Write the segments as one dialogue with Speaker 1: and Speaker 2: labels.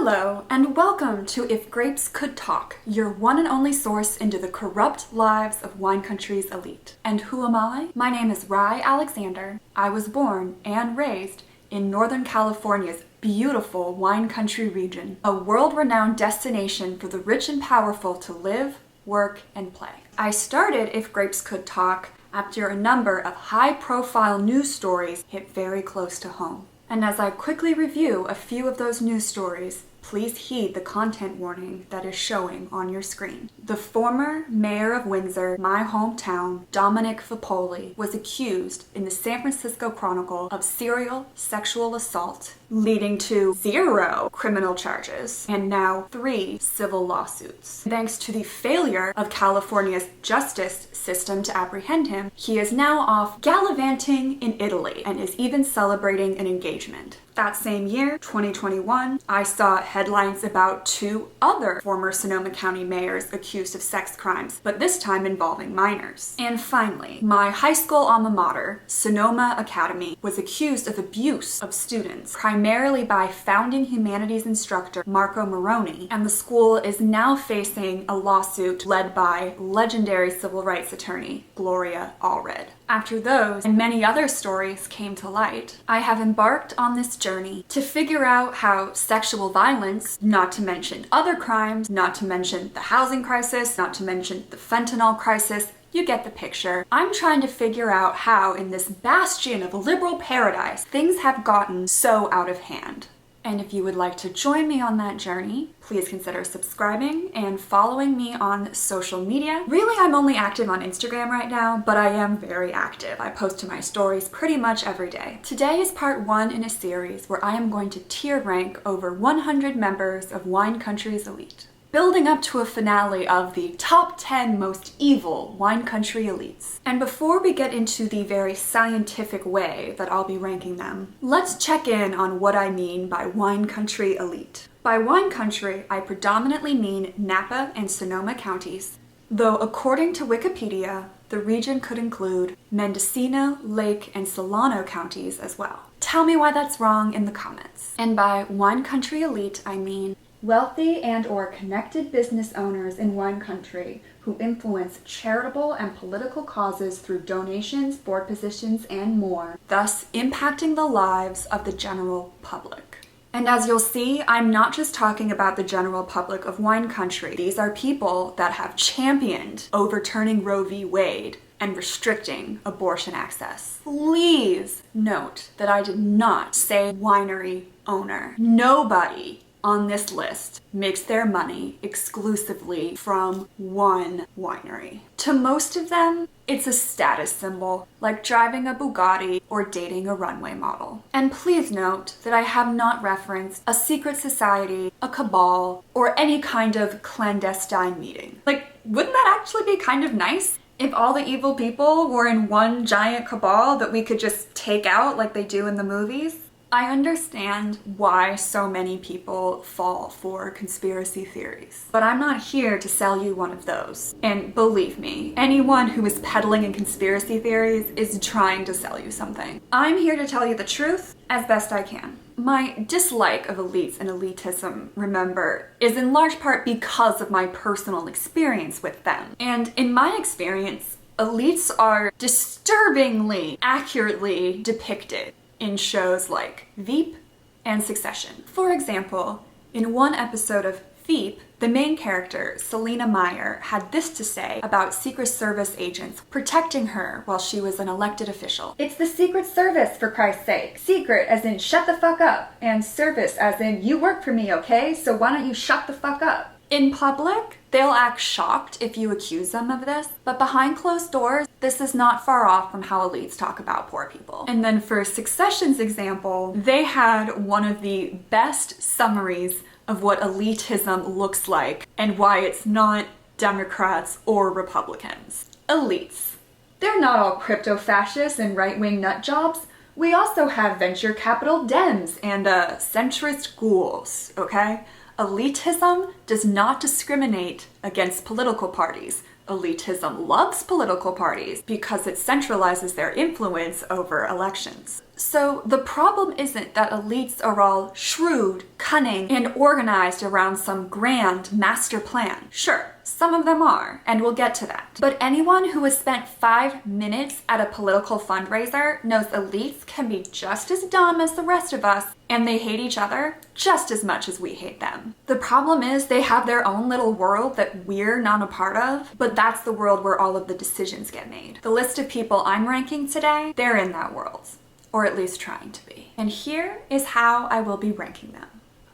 Speaker 1: Hello, and welcome to If Grapes Could Talk, your one and only source into the corrupt lives of wine country's elite. And who am I? My name is Rye Alexander. I was born and raised in Northern California's beautiful wine country region, a world-renowned destination for the rich and powerful to live, work, and play. I started If Grapes Could Talk after a number of high-profile news stories hit very close to home. And as I quickly review a few of those news stories, please heed the content warning that is showing on your screen. The former mayor of Windsor, my hometown, Dominic Fipoli, was accused in the San Francisco Chronicle of serial sexual assault, leading to 0 criminal charges and now 3 civil lawsuits. Thanks to the failure of California's justice system to apprehend him, he is now off gallivanting in Italy and is even celebrating an engagement. That same year, 2021, I saw headlines about 2 other former Sonoma County mayors accused of sex crimes, but this time involving minors. And finally, my high school alma mater, Sonoma Academy, was accused of abuse of students, primarily by founding humanities instructor Marco Moroni, and the school is now facing a lawsuit led by legendary civil rights attorney Gloria Allred. After those and many other stories came to light, I have embarked on this journey to figure out how sexual violence, not to mention other crimes, not to mention the housing crisis, not to mention the fentanyl crisis, you get the picture. I'm trying to figure out how in this bastion of liberal paradise, things have gotten so out of hand. And if you would like to join me on that journey, please consider subscribing and following me on social media. Really, I'm only active on Instagram right now, but I am very active. I post to my stories pretty much every day. Today is part 1 in a series where I am going to tier rank over 100 members of wine country's elite, building up to a finale of the top 10 most evil wine country elites. And before we get into the very scientific way that I'll be ranking them, let's check in on what I mean by wine country elite. By wine country, I predominantly mean Napa and Sonoma counties, though according to Wikipedia, the region could include Mendocino, Lake, and Solano counties as well. Tell me why that's wrong in the comments. And by wine country elite, I mean wealthy and/or connected business owners in wine country who influence charitable and political causes through donations, board positions, and more, thus impacting the lives of the general public. And as you'll see, I'm not just talking about the general public of wine country. These are people that have championed overturning Roe v. Wade and restricting abortion access. Please note that I did not say winery owner. Nobody on this list makes their money exclusively from one winery. To most of them, it's a status symbol, like driving a Bugatti or dating a runway model. And please note that I have not referenced a secret society, a cabal, or any kind of clandestine meeting. Like, wouldn't that actually be kind of nice? If all the evil people were in one giant cabal that we could just take out like they do in the movies? I understand why so many people fall for conspiracy theories, but I'm not here to sell you one of those. And believe me, anyone who is peddling in conspiracy theories is trying to sell you something. I'm here to tell you the truth as best I can. My dislike of elites and elitism, remember, is in large part because of my personal experience with them. And in my experience, elites are disturbingly accurately depicted in shows like Veep and Succession. For example, in one episode of Veep, the main character, Selena Meyer, had this to say about Secret Service agents protecting her while she was an elected official. It's the Secret Service, for Christ's sake. Secret as in shut the fuck up, and service as in you work for me, okay? So why don't you shut the fuck up? In public, they'll act shocked if you accuse them of this, but behind closed doors, this is not far off from how elites talk about poor people. And then for Succession's example, they had one of the best summaries of what elitism looks like and why it's not Democrats or Republicans. Elites. They're not all crypto-fascists and right-wing nut jobs. We also have venture capital Dems and centrist ghouls, okay? Elitism does not discriminate against political parties. Elitism loves political parties because it centralizes their influence over elections. So the problem isn't that elites are all shrewd, cunning, and organized around some grand master plan. Sure, some of them are, and we'll get to that. But anyone who has spent 5 minutes at a political fundraiser knows elites can be just as dumb as the rest of us, and they hate each other just as much as we hate them. The problem is they have their own little world that we're not a part of, but that's the world where all of the decisions get made. The list of people I'm ranking today, they're in that world. Or at least trying to be. And here is how I will be ranking them.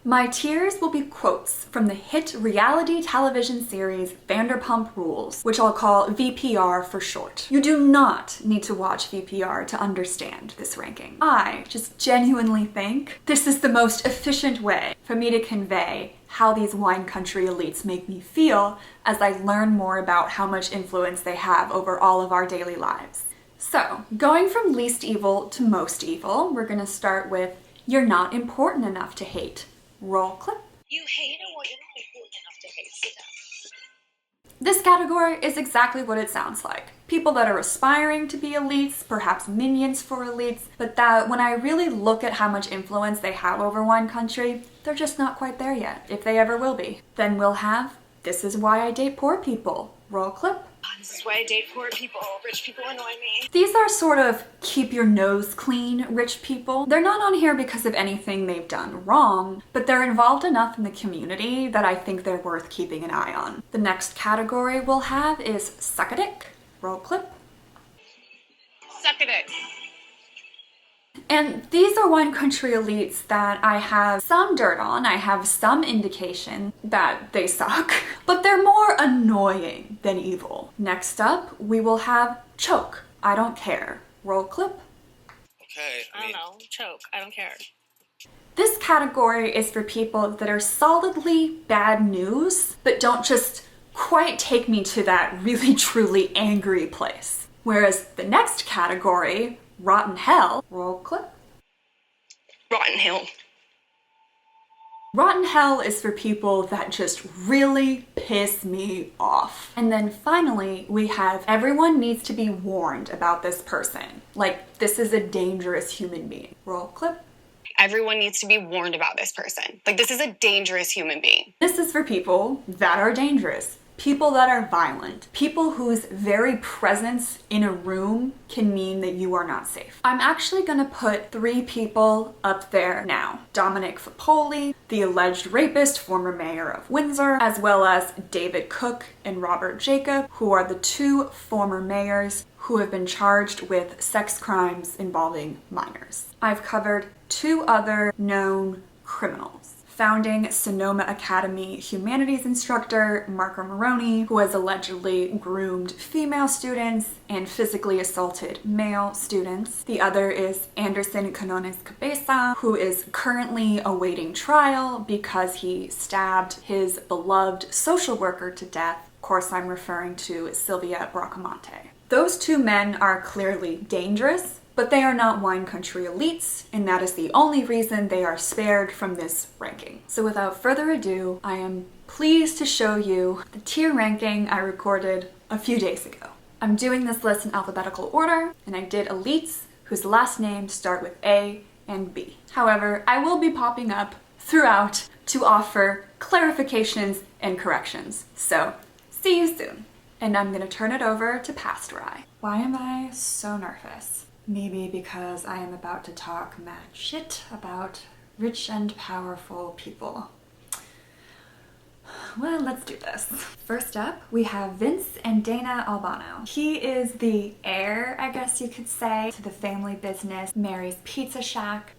Speaker 1: My tiers will be quotes from the hit reality television series Vanderpump Rules, which I'll call VPR for short. You do not need to watch VPR to understand this ranking. I just genuinely think this is the most efficient way for me to convey how these wine country elites make me feel as I learn more about how much influence they have over all of our daily lives. So, going from least evil to most evil, we're gonna start with, you're not important enough to hate. Roll clip.
Speaker 2: You hate it? Well, you're not important enough to hate. Sit down.
Speaker 1: This category is exactly what it sounds like. People that are aspiring to be elites, perhaps minions for elites, but that when I really look at how much influence they have over wine country, they're just not quite there yet, if they ever will be. Then we'll have, this is why I date poor people. Roll clip.
Speaker 2: This is why I date poor people. Rich people annoy me.
Speaker 1: These are sort of keep your nose clean rich people. They're not on here because of anything they've done wrong, but they're involved enough in the community that I think they're worth keeping an eye on. The next category we'll have is suck a dick. Roll clip.
Speaker 2: Suck a dick.
Speaker 1: And these are wine country elites that I have some dirt on. I have some indication that they suck, but they're more annoying than evil. Next up, we will have choke. I don't care. Roll clip.
Speaker 2: Okay. I don't know. Choke. I don't care.
Speaker 1: This category is for people that are solidly bad news, but don't just quite take me to that really truly angry place. Whereas the next category, rotten hell. Roll clip.
Speaker 2: Rotten hell.
Speaker 1: Rotten hell is for people that just really piss me off. And then finally, we have everyone needs to be warned about this person. Like, this is a dangerous human being. Roll clip.
Speaker 2: Everyone needs to be warned about this person. Like, this is a dangerous human being.
Speaker 1: This is for people that are dangerous. People that are violent, people whose very presence in a room can mean that you are not safe. I'm actually gonna put 3 people up there now. Dominic Fapoli, the alleged rapist, former mayor of Windsor, as well as David Cook and Robert Jacob, who are the 2 former mayors who have been charged with sex crimes involving minors. I've covered 2 other known criminals. Founding Sonoma Academy humanities instructor Marco Maroney, who has allegedly groomed female students and physically assaulted male students. The other is Anderson Canones Cabeza, who is currently awaiting trial because he stabbed his beloved social worker to death. Of course, I'm referring to Sylvia Bracamonte. Those 2 men are clearly dangerous, but they are not wine country elites, and that is the only reason they are spared from this ranking. So without further ado, I am pleased to show you the tier ranking I recorded a few days ago. I'm doing this list in alphabetical order, and I did elites whose last names start with A and B. However, I will be popping up throughout to offer clarifications and corrections. So, see you soon. And I'm gonna turn it over to Past Rye. Why am I so nervous? Maybe because I am about to talk mad shit about rich and powerful people. Well, let's do this. First up, we have Vince and Dana Albano. He is the heir, I guess you could say, to the family business Mary's Pizza Shack.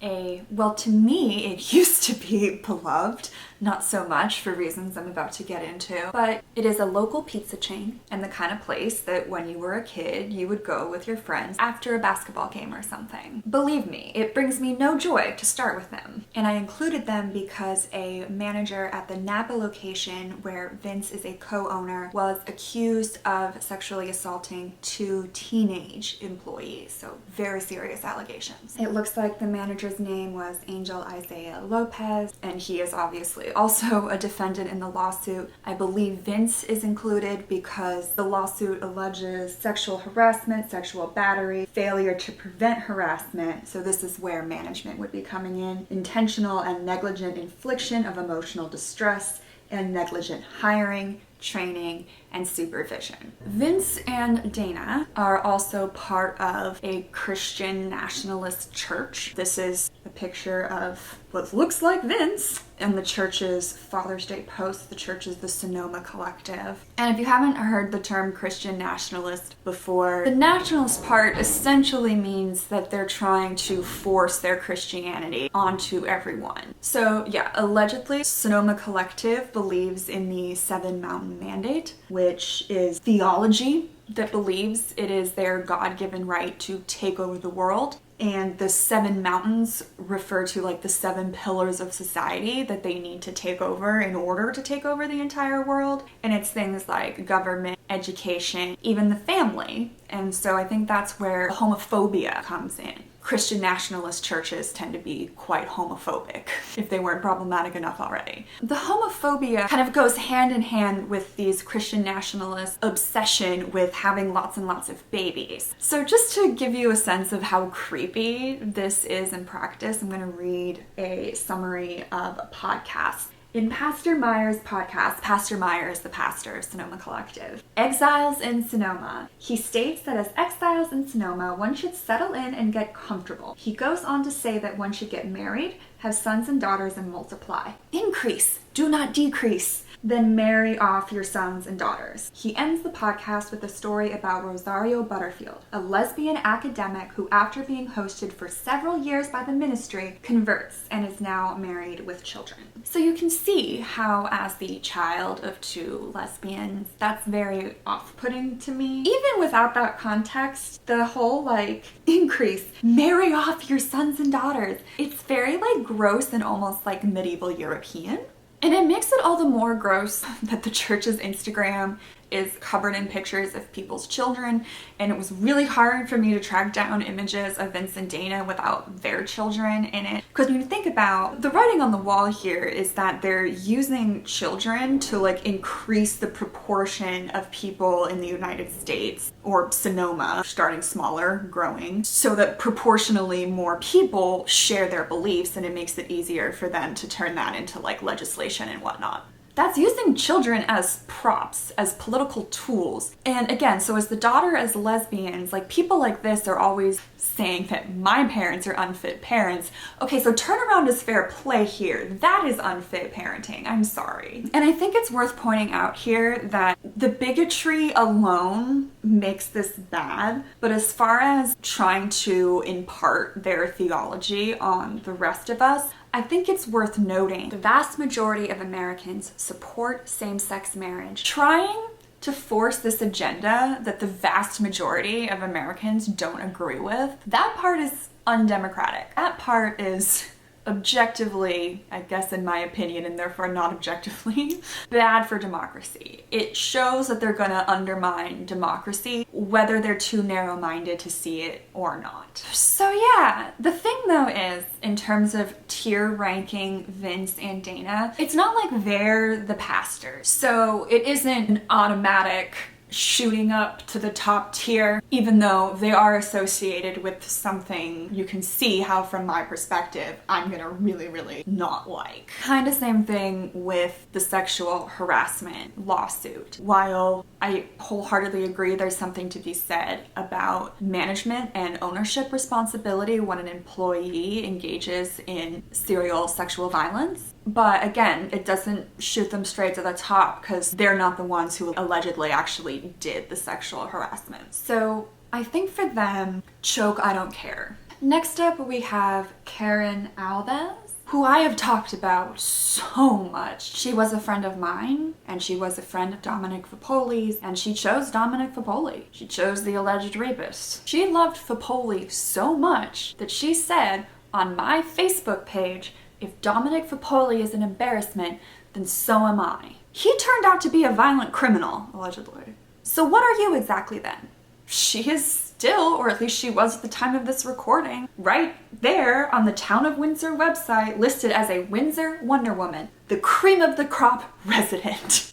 Speaker 1: Well, to me, it used to be beloved, not so much for reasons I'm about to get into, but it is a local pizza chain and the kind of place that when you were a kid, you would go with your friends after a basketball game or something. Believe me, it brings me no joy to start with them. And I included them because a manager at the Napa location operation where Vince is a co-owner, was accused of sexually assaulting 2 teenage employees. So very serious allegations. It looks like the manager's name was Angel Isaiah Lopez, and he is obviously also a defendant in the lawsuit. I believe Vince is included because the lawsuit alleges sexual harassment, sexual battery, failure to prevent harassment. So this is where management would be coming in. Intentional and negligent infliction of emotional distress and negligent hiring, training, and supervision. Vince and Dana are also part of a Christian nationalist church. This is a picture of what looks like Vince and the church's Father's Day post. The church is the Sonoma Collective. And if you haven't heard the term Christian nationalist before, the nationalist part essentially means that they're trying to force their Christianity onto everyone. So yeah, allegedly, Sonoma Collective believes in the Seven Mountain Mandate, which is theology that believes it is their God-given right to take over the world. And the 7 mountains refer to like the 7 pillars of society that they need to take over in order to take over the entire world. And it's things like government, education, even the family. And so I think that's where homophobia comes in. Christian nationalist churches tend to be quite homophobic, if they weren't problematic enough already. The homophobia kind of goes hand in hand with these Christian nationalists' obsession with having lots and lots of babies. So just to give you a sense of how creepy this is in practice, I'm going to read a summary of a podcast. In Pastor Meyer's podcast, Pastor Meyer is the pastor of Sonoma Collective. Exiles in Sonoma. He states that as exiles in Sonoma, one should settle in and get comfortable. He goes on to say that one should get married, have sons and daughters, and multiply. Increase, do not decrease. Then marry off your sons and daughters. He ends the podcast with a story about Rosario Butterfield, a lesbian academic who, after being hosted for several years by the ministry, converts and is now married with children. So you can see how, as the child of 2 lesbians, that's very off-putting to me. Even without that context, the whole increase, marry off your sons and daughters, it's very gross and almost medieval European. And it makes it all the more gross that the church's Instagram is covered in pictures of people's children, and it was really hard for me to track down images of Vince and Dana without their children in it. Because when you think about the writing on the wall here is that they're using children to increase the proportion of people in the United States, or Sonoma, starting smaller, growing, so that proportionally more people share their beliefs, and it makes it easier for them to turn that into legislation and whatnot. That's using children as props, as political tools. And again, so as the daughter as lesbians, people like this are always saying that my parents are unfit parents. Okay, so turnaround is fair play here. That is unfit parenting. I'm sorry. And I think it's worth pointing out here that the bigotry alone makes this bad, but as far as trying to impart their theology on the rest of us, I think it's worth noting the vast majority of Americans support same-sex marriage. Trying to force this agenda that the vast majority of Americans don't agree with, that part is undemocratic. That part is objectively, I guess in my opinion, and therefore not objectively, bad for democracy. It shows that they're gonna undermine democracy, whether they're too narrow-minded to see it or not. So yeah, the thing though is, in terms of tier ranking Vince and Dana, it's not like they're the pastors. So it isn't an automatic shooting up to the top tier, even though they are associated with something you can see how, from my perspective, I'm gonna really not like. Kind of same thing with the sexual harassment lawsuit. While I wholeheartedly agree there's something to be said about management and ownership responsibility when an employee engages in serial sexual violence, but again, it doesn't shoot them straight to the top because they're not the ones who allegedly actually did the sexual harassment. So I think for them, choke, I don't care. Next up, we have Karen Alves, who I have talked about so much. She was a friend of mine, and she was a friend of Dominic Fippoli's, and she chose Dominic Fippoli. She chose the alleged rapist. She loved Fippoli so much that she said on my Facebook page, if Dominic Fippoli is an embarrassment, then so am I. He turned out to be a violent criminal, allegedly. So what are you exactly then? She is still, or at least she was at the time of this recording, right there on the Town of Windsor website, listed as a Windsor Wonder Woman, the cream of the crop resident.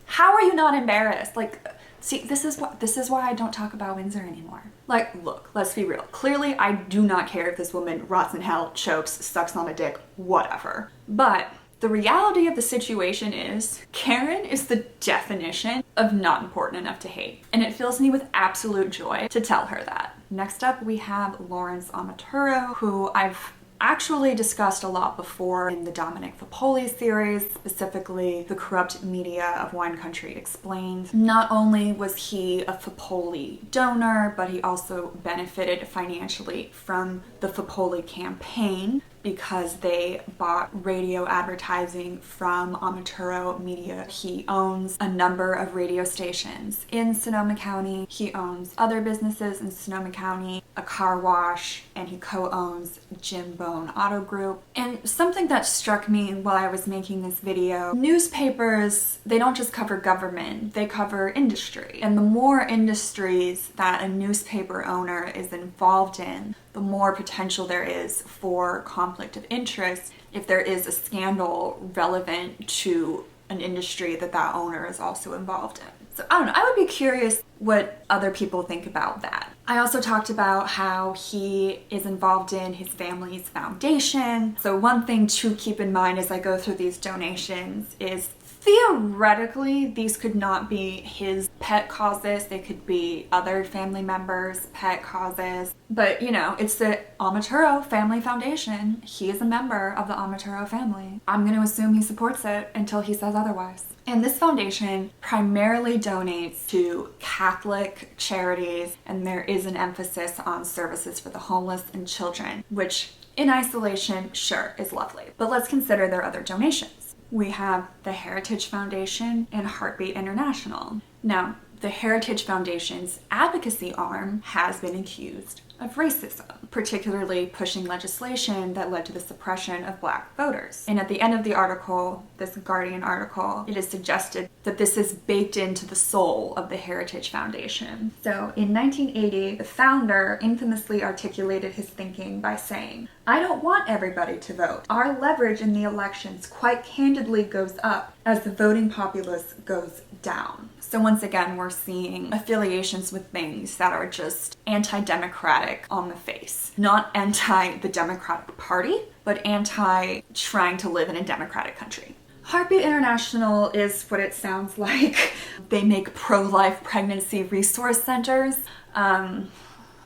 Speaker 1: How are you not embarrassed? Like, see, this is why I don't talk about Windsor anymore. Like, look, let's be real. Clearly, I do not care if this woman rots in hell, chokes, sucks on a dick, whatever. But the reality of the situation is, Karen is the definition of not important enough to hate. And it fills me with absolute joy to tell her that. Next up, we have Lawrence Amaturo, who I've actually discussed a lot before in the Dominic Fapoli series, specifically The Corrupt Media of Wine Country Explained. Not only was he a Fapoli donor, but he also benefited financially from the Fapoli campaign because they bought radio advertising from Amaturo Media. He owns a number of radio stations in Sonoma County. He owns other businesses in Sonoma County, a car wash, and he co-owns Jim Bone Auto Group. And something that struck me while I was making this video, newspapers, they don't just cover government, they cover industry. And the more industries that a newspaper owner is involved in, the more potential there is for conflict of interest if there is a scandal relevant to an industry that that owner is also involved in. So I don't know, I would be curious what other people think about that. I also talked about how he is involved in his family's foundation. So one thing to keep in mind as I go through these donations is theoretically, these could not be his pet causes. They could be other family members' pet causes. But, you know, it's the Amaturo Family Foundation. He is a member of the Amaturo family. I'm going to assume he supports it until he says otherwise. And this foundation primarily donates to Catholic charities, and there is an emphasis on services for the homeless and children, which in isolation, sure, is lovely. But let's consider their other donations. We have the Heritage Foundation and Heartbeat International. Now, the Heritage Foundation's advocacy arm has been accused of racism, particularly pushing legislation that led to the suppression of Black voters. And at the end of the article, this Guardian article, it is suggested that this is baked into the soul of the Heritage Foundation. So in 1980, the founder infamously articulated his thinking by saying, "I don't want everybody to vote. Our leverage in the elections quite candidly goes up as the voting populace goes down." So once again, we're seeing affiliations with things that are just anti-democratic on the face. Not anti the Democratic Party, but anti trying to live in a democratic country. Heartbeat International is what it sounds like. They make pro-life pregnancy resource centers.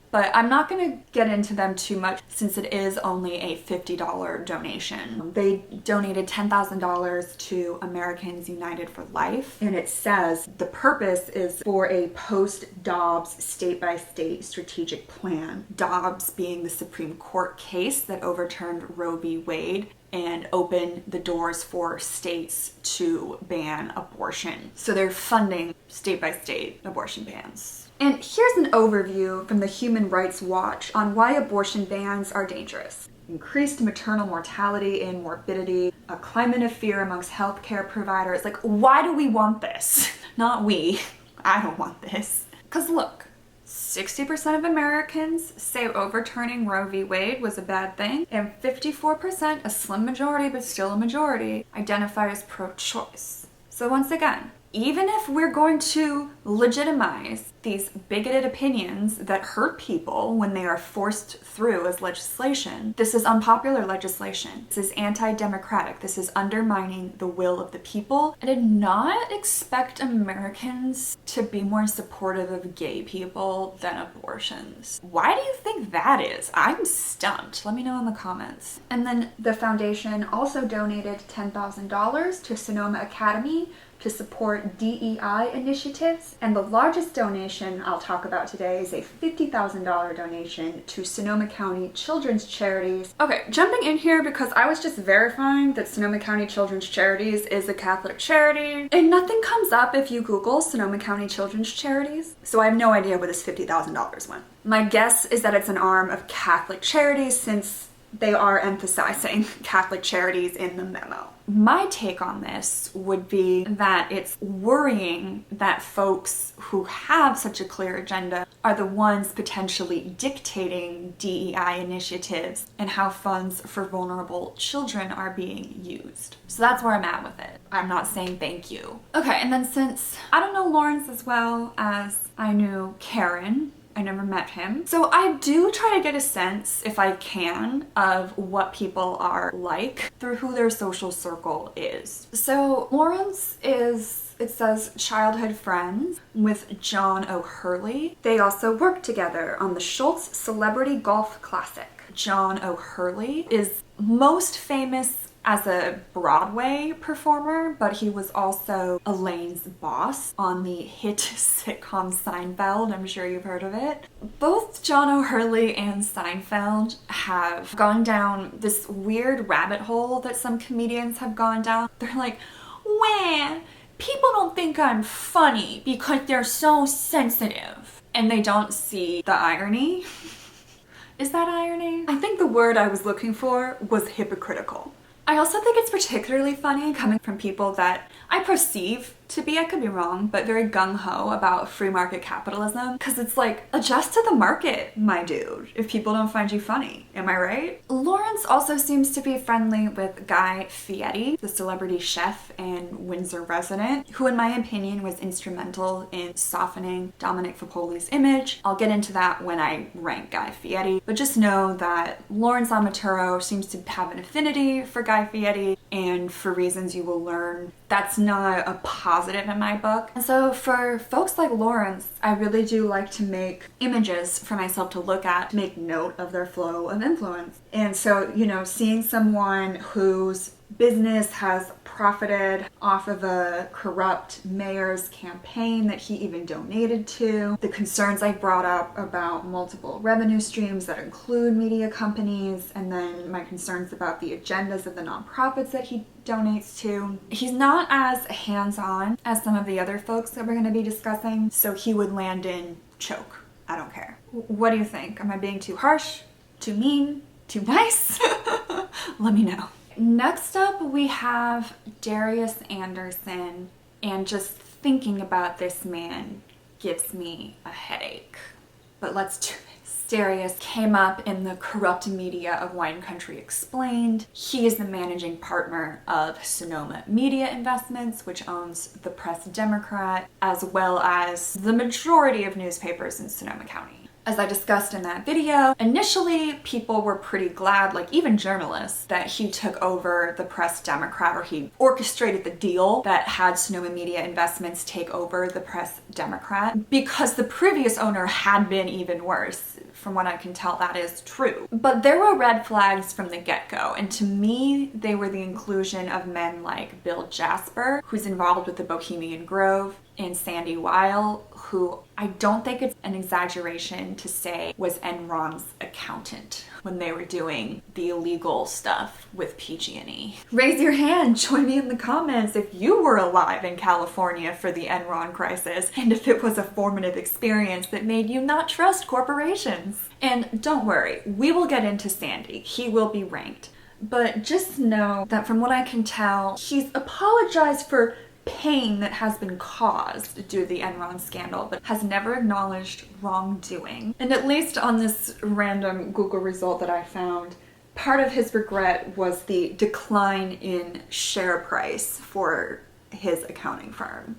Speaker 1: But I'm not going to get into them too much since it is only a $50 donation. They donated $10,000 to Americans United for Life, and it says the purpose is for a post-Dobbs state-by-state strategic plan. Dobbs being the Supreme Court case that overturned Roe v. Wade and open the doors for states to ban abortion. So they're funding state-by-state abortion bans. And here's an overview from the Human Rights Watch on why abortion bans are dangerous. Increased maternal mortality and morbidity, a climate of fear amongst healthcare providers. Like, why do we want this? Not we. I don't want this. Because look, 60% of Americans say overturning Roe v. Wade was a bad thing, and 54%, a slim majority but still a majority, identify as pro-choice. So once again, even if we're going to legitimize these bigoted opinions that hurt people when they are forced through as legislation, this is unpopular legislation. This is anti-democratic. This is undermining the will of the people. I did not expect Americans to be more supportive of gay people than abortions. Why do you think that is? I'm stumped. Let me know in the comments. And then the foundation also donated $10,000 to Sonoma Academy to support DEI initiatives, and the largest donation I'll talk about today is a $50,000 donation to Sonoma County Children's Charities. Okay, jumping in here because I was just verifying that Sonoma County Children's Charities is a Catholic charity, and nothing comes up if you Google Sonoma County Children's Charities, so I have no idea where this $50,000 went. My guess is that it's an arm of Catholic Charities since they are emphasizing Catholic Charities in the memo. My take on this would be that it's worrying that folks who have such a clear agenda are the ones potentially dictating DEI initiatives and how funds for vulnerable children are being used. So that's where I'm at with it. I'm not saying thank you. Okay, and then since I don't know Lawrence as well as I knew Karen, I never met him. So I do try to get a sense, if I can, of what people are like through who their social circle is. So Lawrence is, it says, childhood friends with John O'Hurley. They also work together on the Schultz Celebrity Golf Classic. John O'Hurley is most famous as a Broadway performer, but he was also Elaine's boss on the hit sitcom Seinfeld. I'm sure you've heard of it. Both John O'Hurley and Seinfeld have gone down this weird rabbit hole that some comedians have gone down. They're like, "Wah, people don't think I'm funny because they're so sensitive." And they don't see the irony. Is that irony? I think the word I was looking for was hypocritical. I also think it's particularly funny coming from people that I perceive to be, I could be wrong, but very gung-ho about free market capitalism. Because it's like, adjust to the market, my dude, if people don't find you funny. Am I right? Lawrence also seems to be friendly with Guy Fieri, the celebrity chef and Windsor resident, who in my opinion was instrumental in softening Dominic Fipoli's image. I'll get into that when I rank Guy Fieri, but just know that Lawrence Amaturo seems to have an affinity for Guy Fieri, and for reasons you will learn, that's not a positive in my book. And so for folks like Lawrence, I really do like to make images for myself to look at, to make note of their flow of influence. And so, you know, seeing someone whose business has profited off of a corrupt mayor's campaign that he even donated to, the concerns I brought up about multiple revenue streams that include media companies, and then my concerns about the agendas of the nonprofits that he donates to. He's not as hands-on as some of the other folks that we're going to be discussing, so he would land in choke. I don't care. What do you think? Am I being too harsh? Too mean? Too nice? Let me know. Next up, we have Darius Anderson, and just thinking about this man gives me a headache. But let's do this. Darius came up in the corrupt media of Wine Country Explained. He is the managing partner of Sonoma Media Investments, which owns the Press Democrat, as well as the majority of newspapers in Sonoma County. As I discussed in that video, initially people were pretty glad, like even journalists, that he took over the Press Democrat, or he orchestrated the deal that had Sonoma Media Investments take over the Press Democrat, because the previous owner had been even worse. From what I can tell, that is true. But there were red flags from the get-go, and to me, they were the inclusion of men like Bill Jasper, who's involved with the Bohemian Grove, and Sandy Weil, who I don't think it's an exaggeration to say was Enron's accountant when they were doing the illegal stuff with PG&E. Raise your hand, join me in the comments if you were alive in California for the Enron crisis, and if it was a formative experience that made you not trust corporations. And don't worry, we will get into Sandy. He will be ranked. But just know that from what I can tell, he's apologized for pain that has been caused due to the Enron scandal, but has never acknowledged wrongdoing. And at least on this random Google result that I found, part of his regret was the decline in share price for his accounting firm.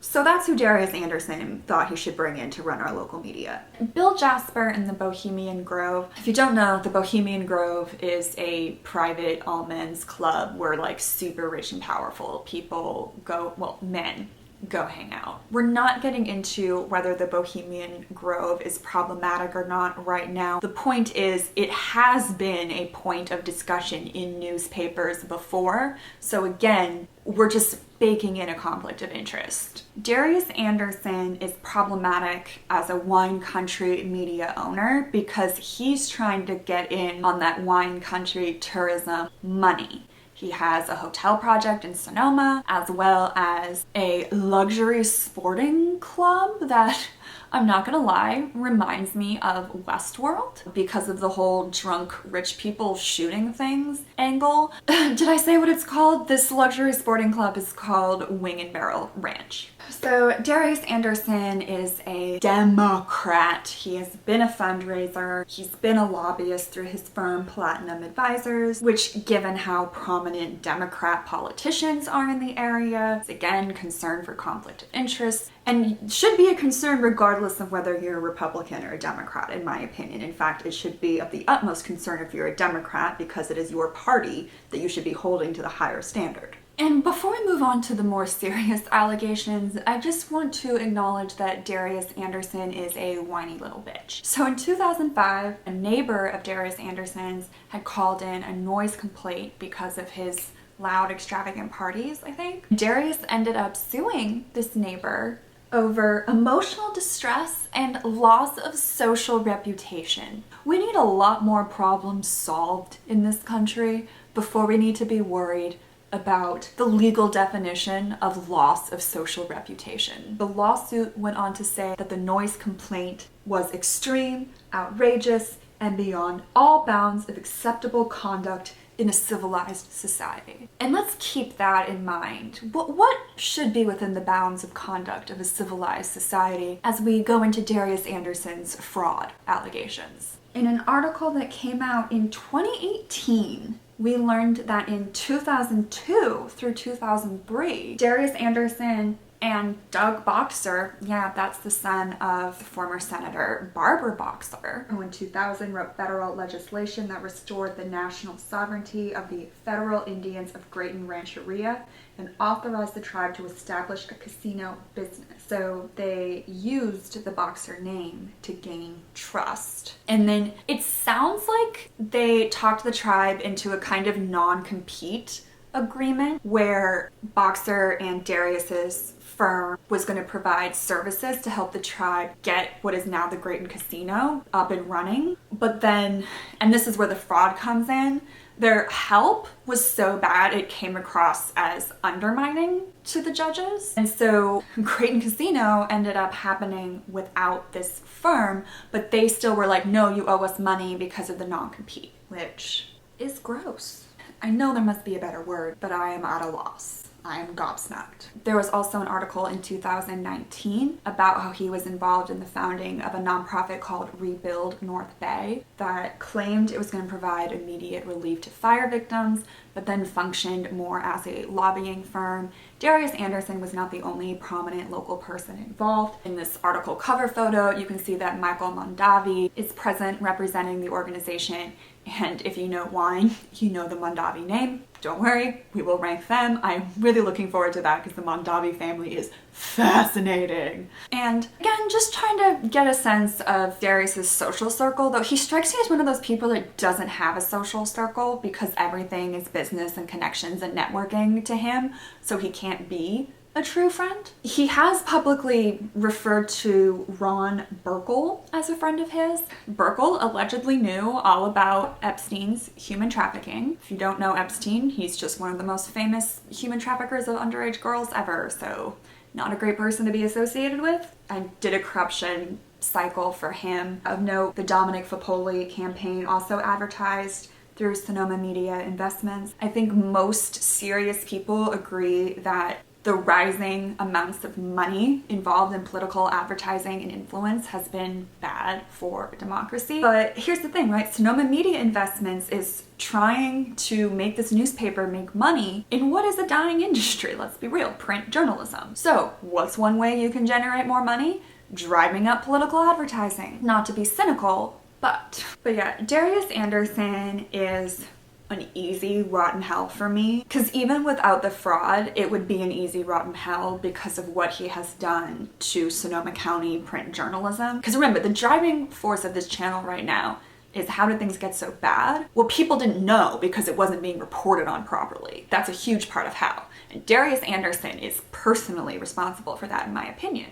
Speaker 1: So that's who Darius Anderson thought he should bring in to run our local media. Bill Jasper and the Bohemian Grove. If you don't know, the Bohemian Grove is a private all-men's club where like super rich and powerful people go, well, men go hang out. We're not getting into whether the Bohemian Grove is problematic or not right now. The point is, it has been a point of discussion in newspapers before. So again, we're just baking in a conflict of interest. Darius Anderson is problematic as a wine country media owner because he's trying to get in on that wine country tourism money. He has a hotel project in Sonoma, as well as a luxury sporting club that I'm not gonna lie, reminds me of Westworld because of the whole drunk rich people shooting things angle. Did I say what it's called? This luxury sporting club is called Wing and Barrel Ranch. So Darius Anderson is a Democrat. He has been a fundraiser. He's been a lobbyist through his firm Platinum Advisors, which, given how prominent Democrat politicians are in the area, is again concern for conflict of interest, and should be a concern regardless of whether you're a Republican or a Democrat, in my opinion. In fact, it should be of the utmost concern if you're a Democrat, because it is your party that you should be holding to the higher standard. And before we move on to the more serious allegations, I just want to acknowledge that Darius Anderson is a whiny little bitch. So in 2005, a neighbor of Darius Anderson's had called in a noise complaint because of his loud, extravagant parties, I think. Darius ended up suing this neighbor over emotional distress and loss of social reputation. We need a lot more problems solved in this country before we need to be worried about the legal definition of loss of social reputation. The lawsuit went on to say that the noise complaint was extreme, outrageous, and beyond all bounds of acceptable conduct in a civilized society. And let's keep that in mind. What should be within the bounds of conduct of a civilized society as we go into Darius Anderson's fraud allegations? In an article that came out in 2018, we learned that in 2002 through 2003, Darius Anderson and Doug Boxer, yeah, that's the son of former Senator Barbara Boxer, who in 2000 wrote federal legislation that restored the national sovereignty of the federal Indians of Grayton Rancheria and authorized the tribe to establish a casino business. So they used the Boxer name to gain trust. And then it sounds like they talked the tribe into a kind of non-compete agreement where Boxer and Darius's firm was going to provide services to help the tribe get what is now the Grayton Casino up and running. But then, and this is where the fraud comes in, their help was so bad it came across as undermining to the judges. And so Grayton Casino ended up happening without this firm, but they still were like, no, you owe us money because of the non-compete, which is gross. I know there must be a better word, but I am at a loss. I am gobsmacked. There was also an article in 2019 about how he was involved in the founding of a nonprofit called Rebuild North Bay that claimed it was going to provide immediate relief to fire victims, but then functioned more as a lobbying firm. Darius Anderson was not the only prominent local person involved. In this article cover photo, you can see that Michael Mondavi is present representing the organization. And if you know wine, you know the Mondavi name. Don't worry, we will rank them. I'm really looking forward to that because the Mondavi family is fascinating. And again, just trying to get a sense of Darius's social circle, though he strikes me as one of those people that doesn't have a social circle because everything is business and connections and networking to him, so he can't be a true friend. He has publicly referred to Ron Burkle as a friend of his. Burkle allegedly knew all about Epstein's human trafficking. If you don't know Epstein, he's just one of the most famous human traffickers of underage girls ever, so not a great person to be associated with. I did a corruption cycle for him. Of note, the Dominic Fapoli campaign also advertised through Sonoma Media Investments. I think most serious people agree that the rising amounts of money involved in political advertising and influence has been bad for democracy. But here's the thing, right? Sonoma Media Investments is trying to make this newspaper make money in what is a dying industry. Let's be real, print journalism. So what's one way you can generate more money? Driving up political advertising. Not to be cynical, but yeah, Darius Anderson is an easy rotten hell for me, because even without the fraud it would be an easy rotten hell because of what he has done to Sonoma County print journalism. Because remember, the driving force of this channel right now is how did things get so bad? Well, people didn't know because it wasn't being reported on properly. That's a huge part of how, and Darius Anderson is personally responsible for that in my opinion.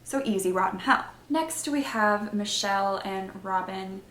Speaker 1: So easy rotten hell. Next we have Michelle and Robin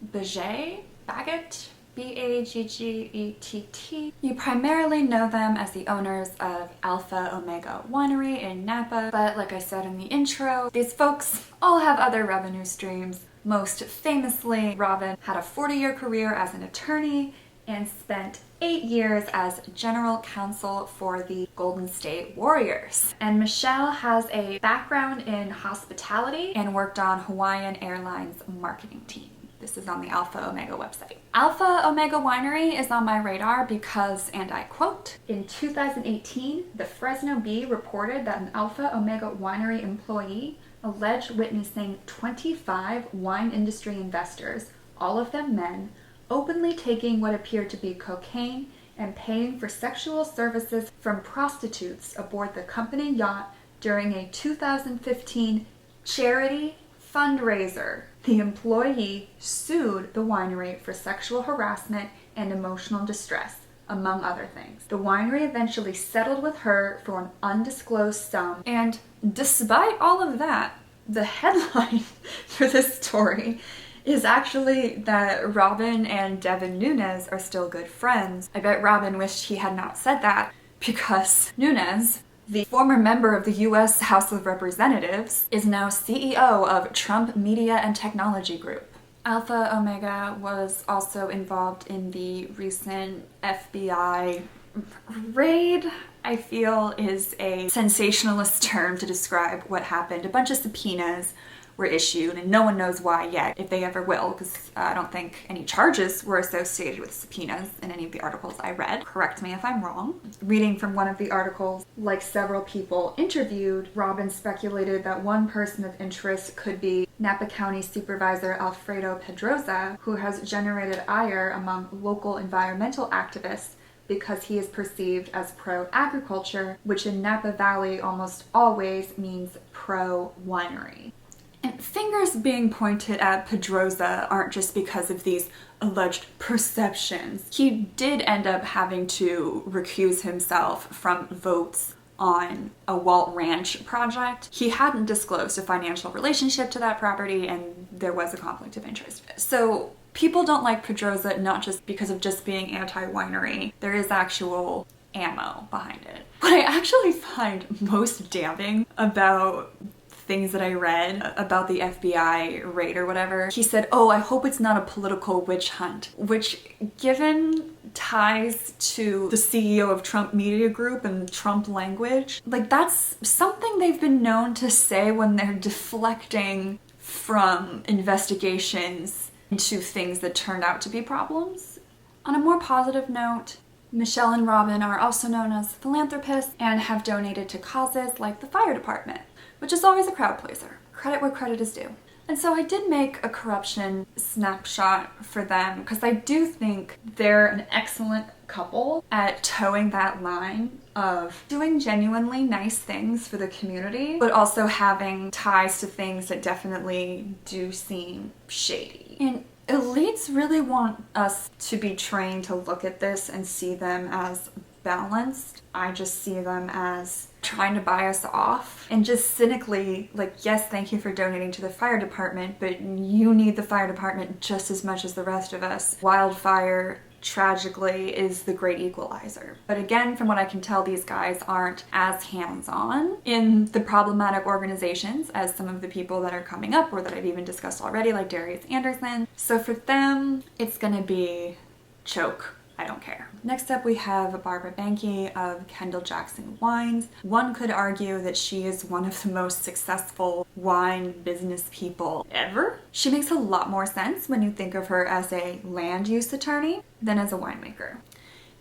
Speaker 1: Baggett. Baggett. You primarily know them as the owners of Alpha Omega Winery in Napa, but like I said in the intro, these folks all have other revenue streams. Most famously, Robin had a 40-year career as an attorney and spent 8 years as general counsel for the Golden State Warriors. And Michelle has a background in hospitality and worked on Hawaiian Airlines marketing team. This is on the Alpha Omega website. Alpha Omega Winery is on my radar because, and I quote, in 2018, the Fresno Bee reported that an Alpha Omega Winery employee alleged witnessing 25 wine industry investors, all of them men, openly taking what appeared to be cocaine and paying for sexual services from prostitutes aboard the company yacht during a 2015 charity fundraiser. The employee sued the winery for sexual harassment and emotional distress, among other things. The winery eventually settled with her for an undisclosed sum, and despite all of that, the headline for this story is actually that Robin and Devin Nunes are still good friends. I bet Robin wished he had not said that, because Nunes, the former member of the US House of Representatives, is now CEO of Trump Media and Technology Group. Alpha Omega was also involved in the recent FBI raid. I feel is a sensationalist term to describe what happened. A bunch of subpoenas were issued, and no one knows why yet, if they ever will, because I don't think any charges were associated with subpoenas in any of the articles I read. Correct me if I'm wrong. Reading from one of the articles, like several people interviewed, Robin speculated that one person of interest could be Napa County Supervisor Alfredo Pedroza, who has generated ire among local environmental activists because he is perceived as pro-agriculture, which in Napa Valley almost always means pro-winery. And fingers being pointed at Pedroza aren't just because of these alleged perceptions. He did end up having to recuse himself from votes on a Walt Ranch project. He hadn't disclosed a financial relationship to that property, and there was a conflict of interest. So people don't like Pedroza not just because of just being anti-winery. There is actual ammo behind it. What I actually find most damning about things that I read about the FBI raid or whatever, he said, "Oh, I hope it's not a political witch hunt," which, given ties to the CEO of Trump Media Group and Trump language, like, that's something they've been known to say when they're deflecting from investigations into things that turned out to be problems. On a more positive note, Michelle and Robin are also known as philanthropists and have donated to causes like the fire department, which is always a crowd pleaser. Credit where credit is due. And so I did make a corruption snapshot for them because I do think they're an excellent couple at towing that line of doing genuinely nice things for the community, but also having ties to things that definitely do seem shady. And elites really want us to be trained to look at this and see them as balanced. I just see them as trying to buy us off and just cynically like, yes, thank you for donating to the fire department, but you need the fire department just as much as the rest of us. Wildfire, tragically, is the great equalizer. But again, from what I can tell, these guys aren't as hands-on in the problematic organizations as some of the people that are coming up or that I've even discussed already, like Darius Anderson. So for them, it's gonna be choke. I don't care. Next up, we have Barbara Banke of Kendall Jackson Wines. One could argue that she is one of the most successful wine business people ever. She makes a lot more sense when you think of her as a land use attorney than as a winemaker.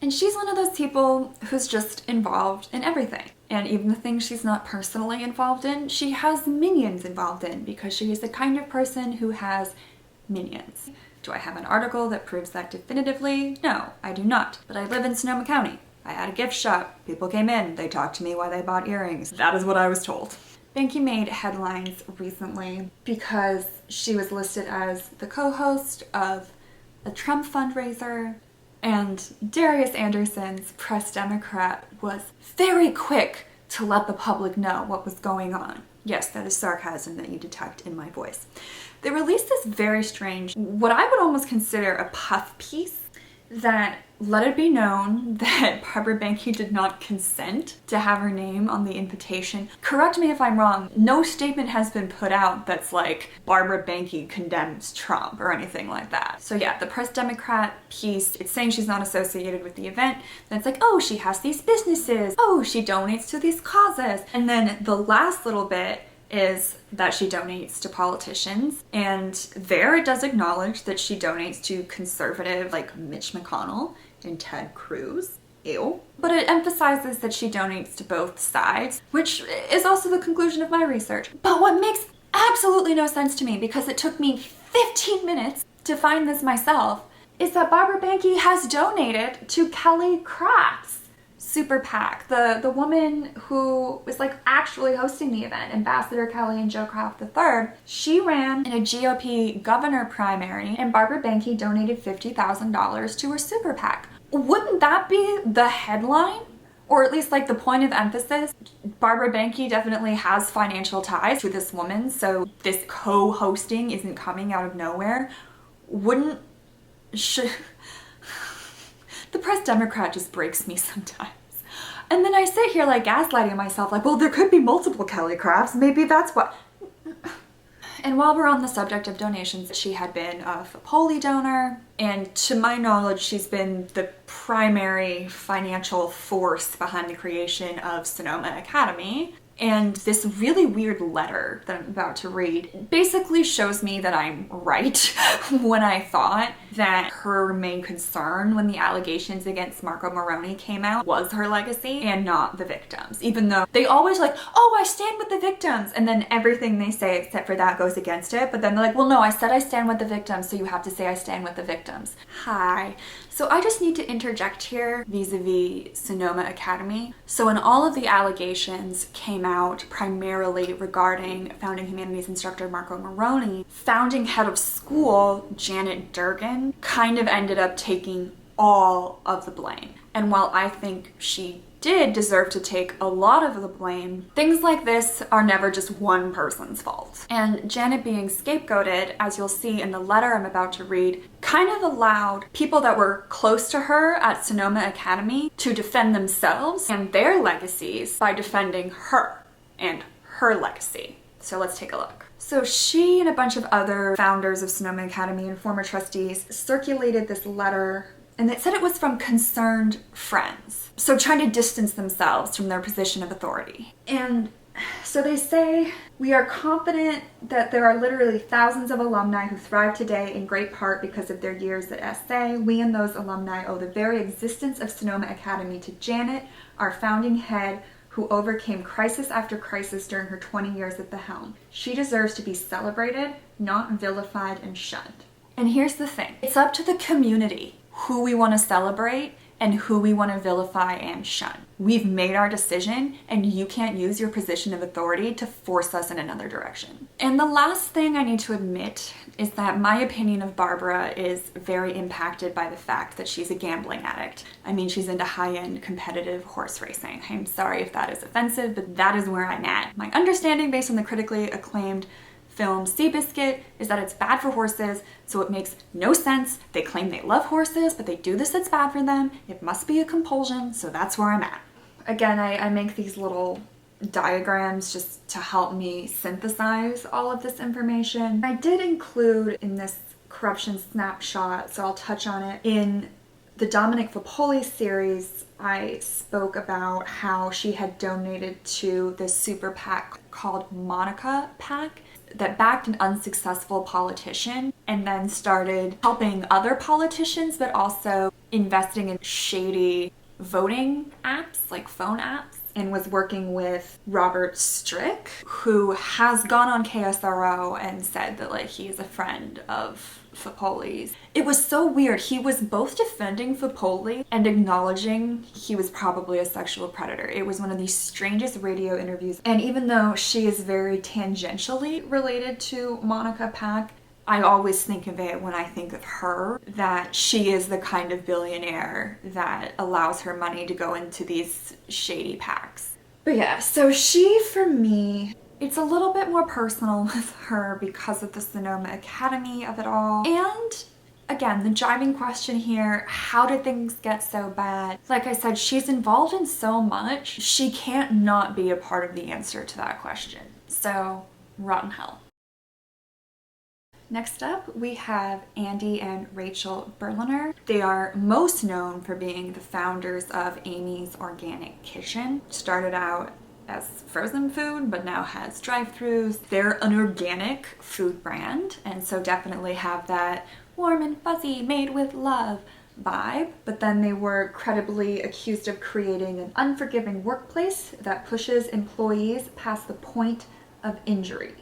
Speaker 1: And she's one of those people who's just involved in everything. And even the things she's not personally involved in, she has minions involved in because she is the kind of person who has minions. Do I have an article that proves that definitively? No, I do not. But I live in Sonoma County. I had a gift shop. People came in. They talked to me why they bought earrings. That is what I was told. Banke made headlines recently because she was listed as the co-host of a Trump fundraiser, and Darius Anderson's press Democrat was very quick to let the public know what was going on. Yes, that is sarcasm that you detect in my voice. They released this very strange, what I would almost consider a puff piece, that let it be known that Barbara Banke did not consent to have her name on the invitation. Correct me if I'm wrong, no statement has been put out that's like Barbara Banke condemns Trump or anything like that. So yeah, the Press Democrat piece, it's saying she's not associated with the event. Then it's like, oh, she has these businesses. Oh, she donates to these causes. And then the last little bit is that she donates to politicians, and there it does acknowledge that she donates to conservative like Mitch McConnell and Ted Cruz. Ew. But it emphasizes that she donates to both sides, which is also the conclusion of my research. But what makes absolutely no sense to me, because it took me 15 minutes to find this myself, is that Barbara Banke has donated to Kelly Craft's Super PAC, the woman who was like actually hosting the event, Ambassador Kelly and Joe Craft III. She ran in a GOP governor primary, and Barbara Banke donated $50,000 to her Super PAC. Wouldn't that be the headline? Or at least like the point of emphasis? Barbara Banke definitely has financial ties to this woman, so this co-hosting isn't coming out of nowhere. The Press Democrat just breaks me sometimes. And then I sit here like gaslighting myself, like, well, there could be multiple Kelly Crafts, maybe that's what. And while we're on the subject of donations, she had been a Fapoli donor, and to my knowledge, she's been the primary financial force behind the creation of Sonoma Academy. And this really weird letter that I'm about to read basically shows me that I'm right when I thought that her main concern when the allegations against Marco Moroni came out was her legacy and not the victims. Even though they always like, oh, I stand with the victims, and then everything they say except for that goes against it. But then they're like, well, no, I said I stand with the victims, so you have to say I stand with the victims. Hi. So I just need to interject here vis-a-vis Sonoma Academy. So when all of the allegations came out primarily regarding founding humanities instructor Marco Moroni, founding head of school Janet Durgan kind of ended up taking all of the blame. And while I think she did deserve to take a lot of the blame, things like this are never just one person's fault. And Janet being scapegoated, as you'll see in the letter I'm about to read, kind of allowed people that were close to her at Sonoma Academy to defend themselves and their legacies by defending her and her legacy. So let's take a look. So she and a bunch of other founders of Sonoma Academy and former trustees circulated this letter, and it said it was from concerned friends. So trying to distance themselves from their position of authority. And so they say, we are confident that there are literally thousands of alumni who thrive today in great part because of their years at SA. We and those alumni owe the very existence of Sonoma Academy to Janet, our founding head, who overcame crisis after crisis during her 20 years at the helm. She deserves to be celebrated, not vilified and shunned. And here's the thing. It's up to the community who we want to celebrate and who we want to vilify and shun. We've made our decision, and you can't use your position of authority to force us in another direction. And the last thing I need to admit is that my opinion of Barbara is very impacted by the fact that she's a gambling addict. I mean, she's into high-end competitive horse racing. I'm sorry if that is offensive, but that is where I'm at. My understanding based on the critically acclaimed film Seabiscuit is that it's bad for horses, so it makes no sense. They claim they love horses, but they do this, it's bad for them. It must be a compulsion, so that's where I'm at. Again, I make these little diagrams just to help me synthesize all of this information. I did include in this corruption snapshot, so I'll touch on it. In the Dominic Fapoli series, I spoke about how she had donated to this super PAC called Monica PAC that backed an unsuccessful politician and then started helping other politicians, but also investing in shady voting apps, like phone apps, and was working with Robert Strick, who has gone on KSRO and said that like he is a friend of Fapoli's. It was so weird. He was both defending Fapoli and acknowledging he was probably a sexual predator. It was one of the strangest radio interviews. And even though she is very tangentially related to Monica Pack, I always think of it when I think of her, that she is the kind of billionaire that allows her money to go into these shady packs. But yeah, so she, for me, it's a little bit more personal with her because of the Sonoma Academy of it all. And Again, the driving question here, how did things get so bad? Like I said, she's involved in so much, she can't not be a part of the answer to that question. So, rotten hell. Next up, we have Andy and Rachel Berliner. They are most known for being the founders of Amy's Organic Kitchen. Started out as frozen food, but now has drive-thrus. They're an organic food brand, and so definitely have that warm and fuzzy, made with love vibe. But then they were credibly accused of creating an unforgiving workplace that pushes employees past the point of injury.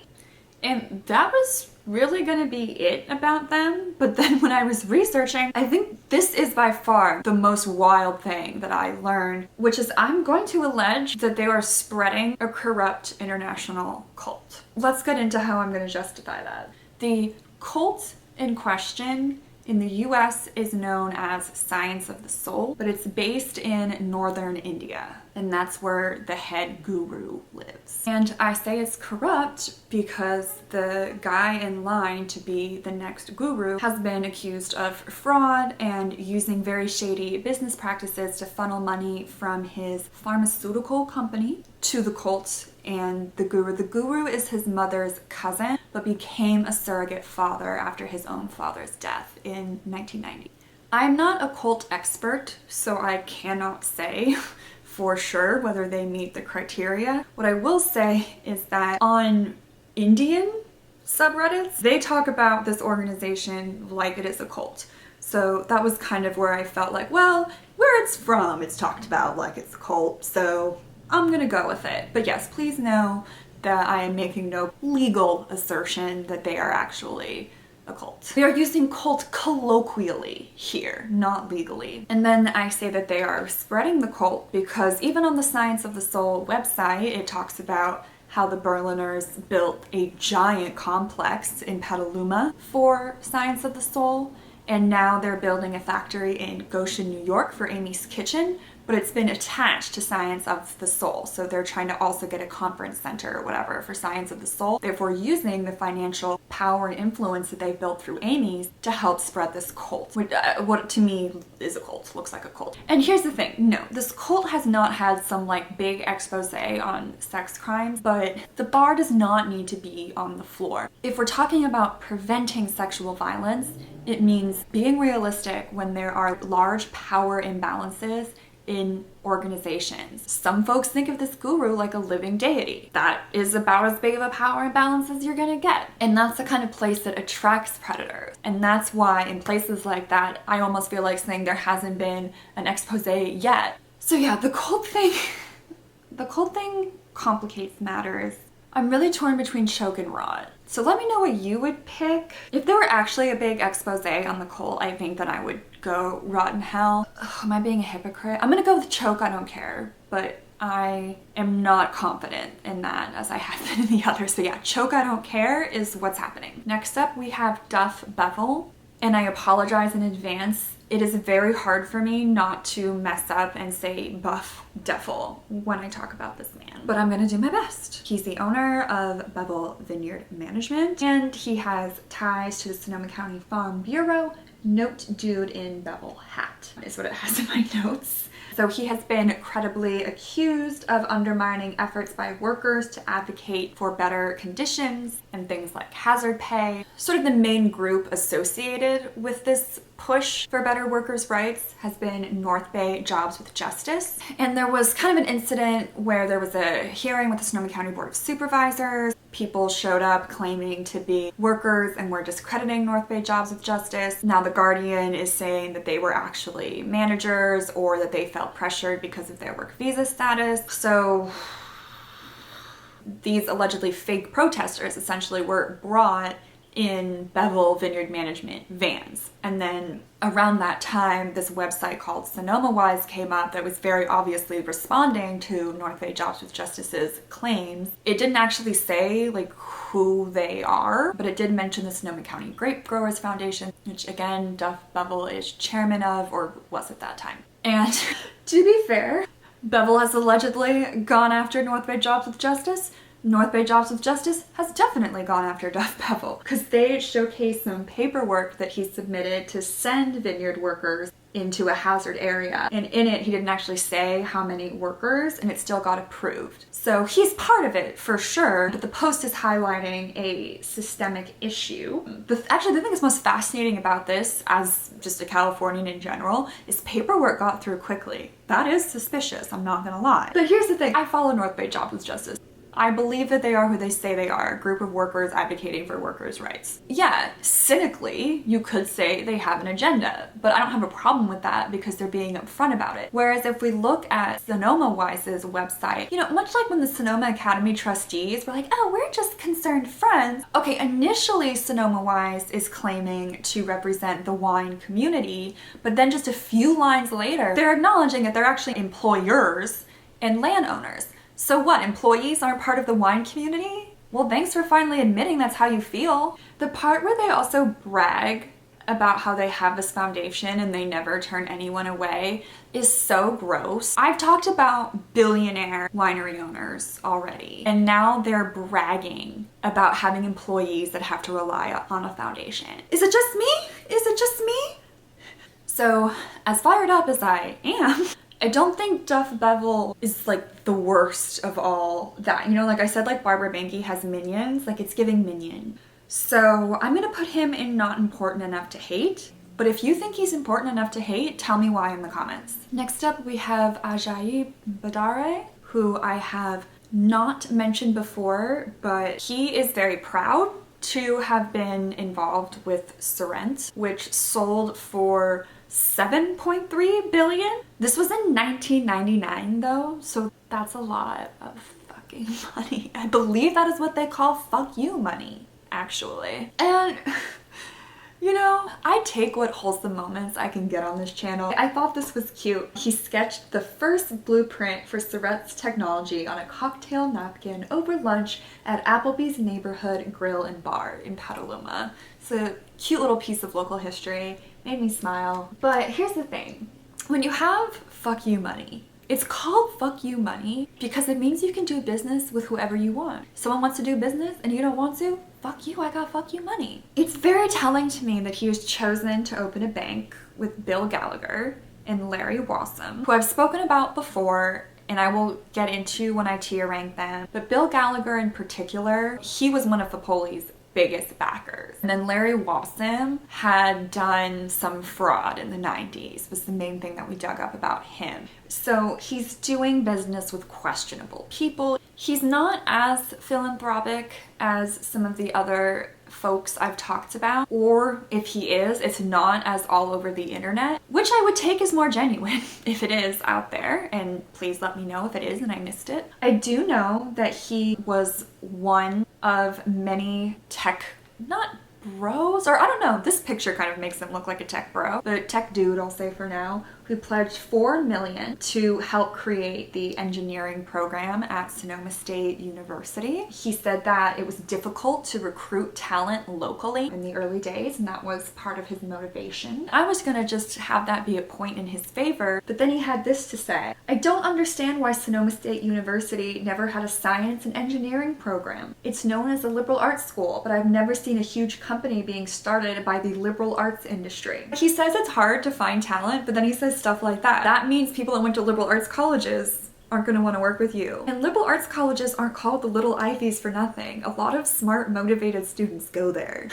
Speaker 1: And that was really gonna be it about them. But then when I was researching, I think this is by far the most wild thing that I learned, which is I'm going to allege that they are spreading a corrupt international cult. Let's get into how I'm gonna justify that. The cult in question in the US is known as Science of the Soul, but it's based in northern India, and that's where the head guru lives. And I say it's corrupt because the guy in line to be the next guru has been accused of fraud and using very shady business practices to funnel money from his pharmaceutical company to the cult and the guru. The guru is his mother's cousin, but became a surrogate father after his own father's death in 1990. I'm not a cult expert, so I cannot say for sure whether they meet the criteria. What I will say is that on Indian subreddits, they talk about this organization like it is a cult. So that was kind of where I felt like, well, where it's from, it's talked about like it's a cult, so I'm gonna go with it. But yes, please know that I am making no legal assertion that they are actually a cult. We are using cult colloquially here, not legally. And then I say that they are spreading the cult because even on the Science of the Soul website, it talks about how the Berliners built a giant complex in Petaluma for Science of the Soul, and now they're building a factory in Goshen, New York for Amy's Kitchen, but it's been attached to Science of the Soul. So they're trying to also get a conference center or whatever for Science of the Soul, therefore using the financial power and influence that they built through Amy's to help spread this cult, which what to me is a cult, looks like a cult. And here's the thing, no, this cult has not had some like big expose on sex crimes, but the bar does not need to be on the floor. If we're talking about preventing sexual violence, it means being realistic when there are large power imbalances in organizations. Some folks think of this guru like a living deity. That is about as big of a power imbalance as you're gonna get. And that's the kind of place that attracts predators. And that's why in places like that, I almost feel like saying there hasn't been an expose yet. So yeah, the cult thing complicates matters. I'm really torn between choke and rot. So let me know what you would pick. If there were actually a big expose on the cult, I think that I would go rotten hell. Ugh, am I being a hypocrite? I'm gonna go with choke, I don't care. But I am not confident in that as I have been in the others. So yeah, choke, I don't care is what's happening. Next up, we have Duff Bevill. And I apologize in advance. It is very hard for me not to mess up and say Buff Defil when I talk about this man, but I'm gonna do my best. He's the owner of Bevill Vineyard Management, and he has ties to the Sonoma County Farm Bureau. Note dude in Bevill hat is what it has in my notes. So he has been credibly accused of undermining efforts by workers to advocate for better conditions and things like hazard pay. Sort of the main group associated with this push for better workers' rights has been North Bay Jobs with Justice. And there was kind of an incident where there was a hearing with the Sonoma County Board of Supervisors. People showed up claiming to be workers and were discrediting North Bay Jobs with Justice. Now the Guardian is saying that they were actually managers or that they felt pressured because of their work visa status. So these allegedly fake protesters essentially were brought in Bevill Vineyard Management vans. And then around that time, this website called Sonoma Wise came up that was very obviously responding to North Bay Jobs with Justice's claims. It didn't actually say like who they are, but it did mention the Sonoma County Grape Growers Foundation, which again, Duff Bevill is chairman of, or was at that time. And to be fair, Bevill has allegedly gone after North Bay Jobs with Justice, North Bay Jobs with Justice has definitely gone after Duff Bevill because they showcased some paperwork that he submitted to send vineyard workers into a hazard area. And in it, he didn't actually say how many workers, and it still got approved. So he's part of it for sure, but the post is highlighting a systemic issue. Actually, the thing that's most fascinating about this, as just a Californian in general, is paperwork got through quickly. That is suspicious, I'm not gonna lie. But here's the thing, I follow North Bay Jobs with Justice. I believe that they are who they say they are, a group of workers advocating for workers' rights. Yeah, cynically, you could say they have an agenda, but I don't have a problem with that because they're being upfront about it. Whereas if we look at Sonoma-Wise's website, you know, much like when the Sonoma Academy trustees were like, oh, we're just concerned friends. Okay, initially Sonoma-Wise is claiming to represent the wine community, but then just a few lines later, they're acknowledging that they're actually employers and landowners. So what, employees aren't part of the wine community? Well, thanks for finally admitting that's how you feel. The part where they also brag about how they have this foundation and they never turn anyone away is so gross. I've talked about billionaire winery owners already, and now they're bragging about having employees that have to rely on a foundation. Is it just me? Is it just me? So, as fired up as I am, I don't think Duff Bevill is like the worst of all that. You know, like I said, like Barbara Banke has minions, like it's giving minion. So I'm gonna put him in not important enough to hate. But if you think he's important enough to hate, tell me why in the comments. Next up, we have Ajaib Bhadare, who I have not mentioned before, but he is very proud to have been involved with Sorrent, which sold for $7.3 billion. This was in 1999 though, so that's a lot of fucking money. I believe that is what they call fuck you money, actually. And you know, I take what wholesome moments I can get on this channel. I thought this was cute. He sketched the first blueprint for Sorrent's technology on a cocktail napkin over lunch at Applebee's Neighborhood Grill and Bar in Petaluma. It's a cute little piece of local history. Made me smile. But here's the thing. When you have fuck you money, it's called fuck you money because it means you can do business with whoever you want. Someone wants to do business and you don't want to? Fuck you, I got fuck you money. It's very telling to me that he was chosen to open a bank with Bill Gallagher and Larry Wassam, who I've spoken about before and I will get into when I tier rank them. But Bill Gallagher in particular, he was one of Fopoli's biggest backers. And then Larry Wassam had done some fraud in the 90s, was the main thing that we dug up about him. So he's doing business with questionable people. He's not as philanthropic as some of the other folks I've talked about, or if he is, it's not as all over the internet, which I would take as more genuine if it is out there, and please let me know if it is and I missed it. I do know that he was one of many tech, not bros, or I don't know, this picture kind of makes him look like a tech bro, but tech dude I'll say for now, who pledged $4 million to help create the engineering program at Sonoma State University. He said that it was difficult to recruit talent locally in the early days, and that was part of his motivation. I was gonna just have that be a point in his favor, but then he had this to say: I don't understand why Sonoma State University never had a science and engineering program. It's known as a liberal arts school, but I've never seen a huge company being started by the liberal arts industry. He says it's hard to find talent, but then he says stuff like that. That means people that went to liberal arts colleges aren't going to want to work with you. And liberal arts colleges aren't called the little Ivies for nothing. A lot of smart, motivated students go there.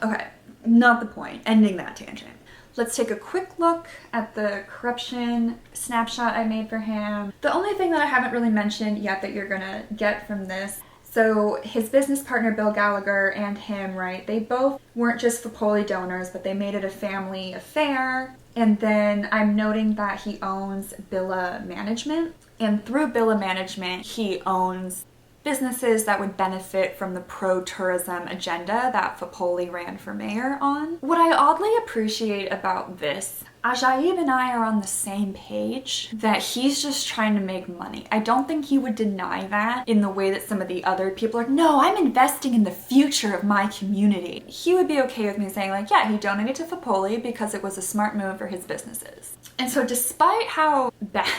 Speaker 1: Okay, not the point. Ending that tangent. Let's take a quick look at the corruption snapshot I made for him. The only thing that I haven't really mentioned yet that you're gonna get from this, so his business partner Bill Gallagher and him, right, they both weren't just Fopoli donors, but they made it a family affair. And then I'm noting that he owns Billa Management, and through Billa Management he owns businesses that would benefit from the pro-tourism agenda that Fopoli ran for mayor on. What I oddly appreciate about this, Ajaib and I are on the same page that he's just trying to make money. I don't think he would deny that in the way that some of the other people are, no, I'm investing in the future of my community. He would be okay with me saying like, yeah, he donated to Fopoli because it was a smart move for his businesses. And so despite how bad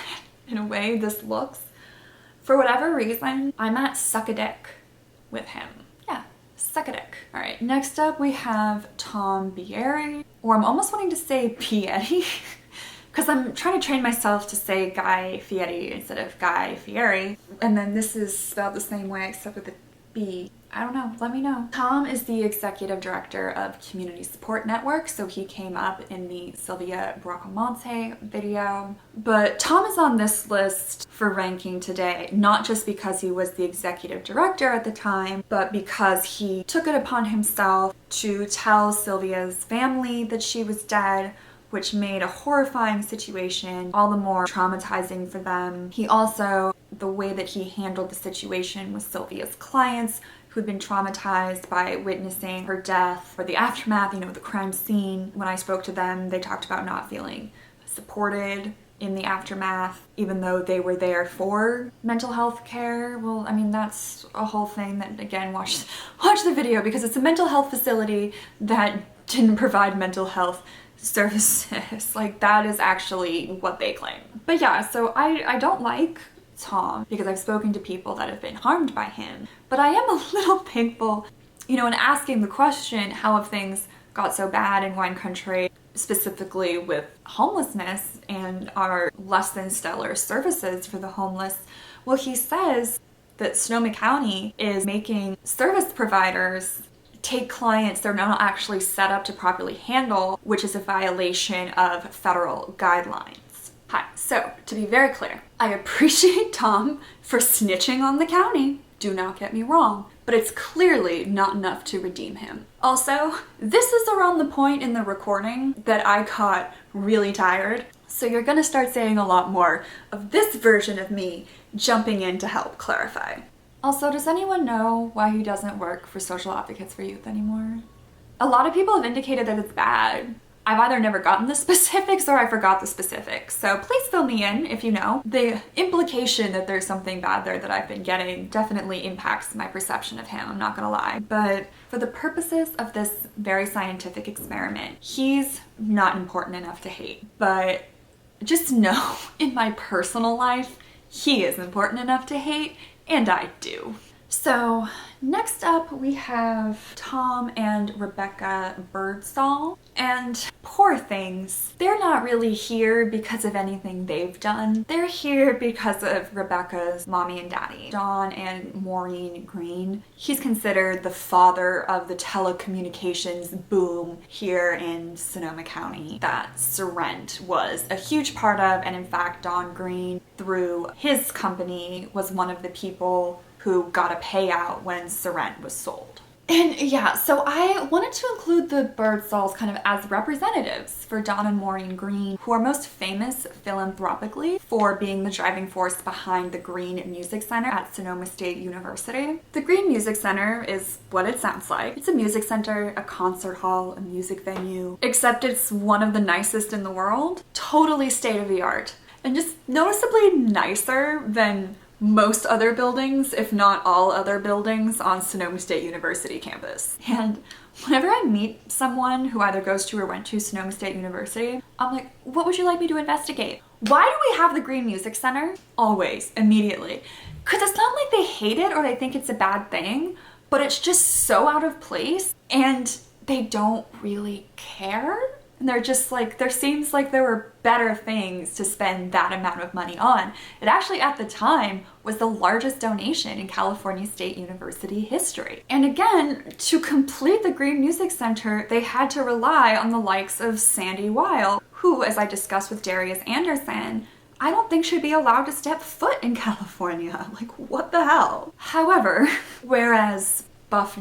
Speaker 1: in a way this looks, For whatever reason, I'm at suck-a-dick with him. Yeah, suck-a-dick. All right, next up we have Tom Bieri, or I'm almost wanting to say Bieri, because I'm trying to train myself to say Guy Fieri instead of Guy Fieri. And then this is spelled the same way except with a B. I don't know, let me know. Tom is the executive director of Community Support Network, so he came up in the Sylvia Bracamonte video. But Tom is on this list for ranking today, not just because he was the executive director at the time, but because he took it upon himself to tell Sylvia's family that she was dead, which made a horrifying situation all the more traumatizing for them. He also, the way that he handled the situation with Sylvia's clients, who'd been traumatized by witnessing her death or the aftermath, you know, the crime scene. When I spoke to them, they talked about not feeling supported in the aftermath, even though they were there for mental health care. Well, I mean, that's a whole thing that, again, watch the video, because it's a mental health facility that didn't provide mental health services. Like, that is actually what they claim. But yeah, so I don't like Tom because I've spoken to people that have been harmed by him, but I am a little thankful, you know, in asking the question, how have things got so bad in wine country, specifically with homelessness and our less than stellar services for the homeless. Well, he says that Sonoma County is making service providers take clients they're not actually set up to properly handle, which is a violation of federal guidelines. Hi, so to be very clear, I appreciate Tom for snitching on the county, do not get me wrong, but it's clearly not enough to redeem him. Also, this is around the point in the recording that I got really tired, so you're gonna start seeing a lot more of this version of me jumping in to help clarify. Also, does anyone know why he doesn't work for Social Advocates for Youth anymore? A lot of people have indicated that it's bad. I've either never gotten the specifics or I forgot the specifics, so please fill me in if you know. The implication that there's something bad there that I've been getting definitely impacts my perception of him, I'm not gonna lie. But for the purposes of this very scientific experiment, he's not important enough to hate. But just know, in my personal life, he is important enough to hate, and I do. So next up we have Tom and Rebecca Birdsall, and poor things. They're not really here because of anything they've done. They're here because of Rebecca's mommy and daddy, John and Maureen Green. He's considered the father of the telecommunications boom here in Sonoma County that Sorrent was a huge part of, and in fact Don Green, through his company, was one of the people who got a payout when Sorrent was sold. And yeah, so I wanted to include the Birdsalls kind of as representatives for Don and Maureen Green, who are most famous philanthropically for being the driving force behind the Green Music Center at Sonoma State University. The Green Music Center is what it sounds like. It's a music center, a concert hall, a music venue, except it's one of the nicest in the world. Totally state-of-the-art, and just noticeably nicer than most other buildings, if not all other buildings on Sonoma State University campus. And whenever I meet someone who either goes to or went to Sonoma State University, I'm like, what would you like me to investigate? Why do we have the Green Music Center? Always, immediately. Because it's not like they hate it or they think it's a bad thing, but it's just so out of place and they don't really care. And they're just like, there seems like there were better things to spend that amount of money on. It actually, at the time, was the largest donation in California State University history. And again, to complete the Green Music Center, they had to rely on the likes of Sandy Weil, who, as I discussed with Darius Anderson, I don't think should be allowed to step foot in California. Like, what the hell? However, whereas Duff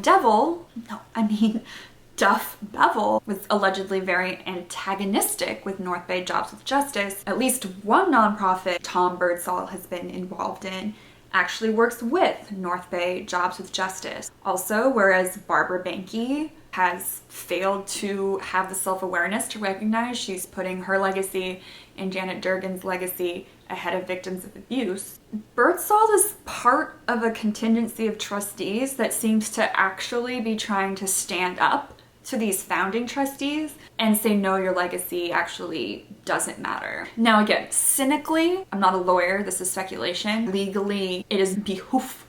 Speaker 1: Bevill was allegedly very antagonistic with North Bay Jobs with Justice, at least one nonprofit Tom Birdsall has been involved in actually works with North Bay Jobs with Justice. Also, whereas Barbara Banke has failed to have the self-awareness to recognize she's putting her legacy and Janet Durgan's legacy ahead of victims of abuse, Birdsall is part of a contingency of trustees that seems to actually be trying to stand up to these founding trustees and say, no, your legacy actually doesn't matter. Now again, cynically, I'm not a lawyer, this is speculation. Legally, it is behoof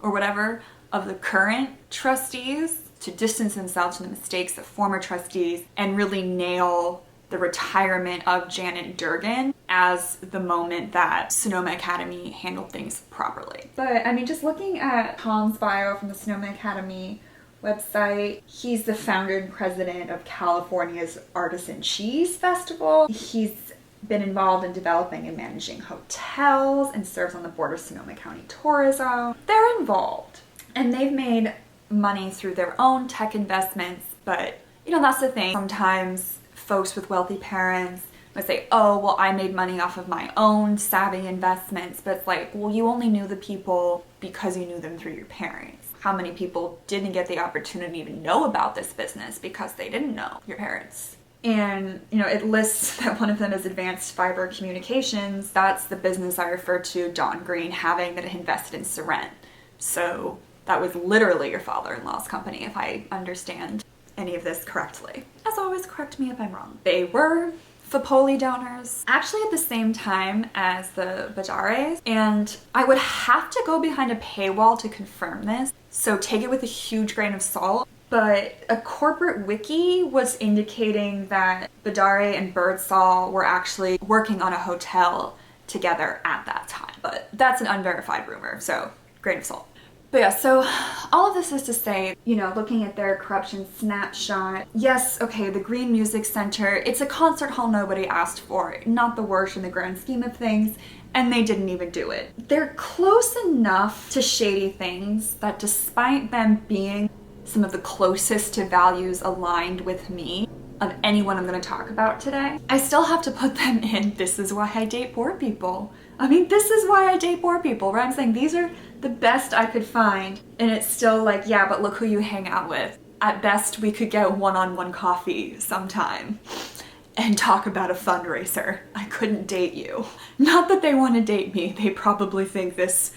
Speaker 1: or whatever of the current trustees to distance themselves from the mistakes of former trustees and really nail the retirement of Janet Durgan as the moment that Sonoma Academy handled things properly. But I mean, just looking at Tom's bio from the Sonoma Academy website, he's the founder and president of California's Artisan Cheese Festival. He's been involved in developing and managing hotels and serves on the board of Sonoma County Tourism. They're involved and they've made money through their own tech investments, but you know, that's the thing. Sometimes folks with wealthy parents would say, oh, well, I made money off of my own savvy investments, but it's like, well, you only knew the people because you knew them through your parents. How many people didn't get the opportunity to even know about this business because they didn't know your parents? And, you know, it lists that one of them is Advanced Fiber Communications. That's the business I referred to Don Green having that invested in Sorrent. So that was literally your father-in-law's company, if I understand any of this correctly. As always, correct me if I'm wrong. They were Fapoli donors, actually at the same time as the Bhadares, and I would have to go behind a paywall to confirm this, so take it with a huge grain of salt. But a corporate wiki was indicating that Bhadare and Birdsall were actually working on a hotel together at that time. But that's an unverified rumor, so grain of salt. But yeah, so all of this is to say, you know, looking at their corruption snapshot, yes, okay, the Green Music Center, it's a concert hall nobody asked for, not the worst in the grand scheme of things, and they didn't even do it. They're close enough to shady things that despite them being some of the closest to values aligned with me of anyone I'm going to talk about today, I still have to put them in, this is why I date poor people. I mean, this is why I date poor people, right? I'm saying these are the best I could find, and it's still like, yeah, but look who you hang out with. At best, we could get one-on-one coffee sometime and talk about a fundraiser. I couldn't date you. Not that they want to date me. They probably think this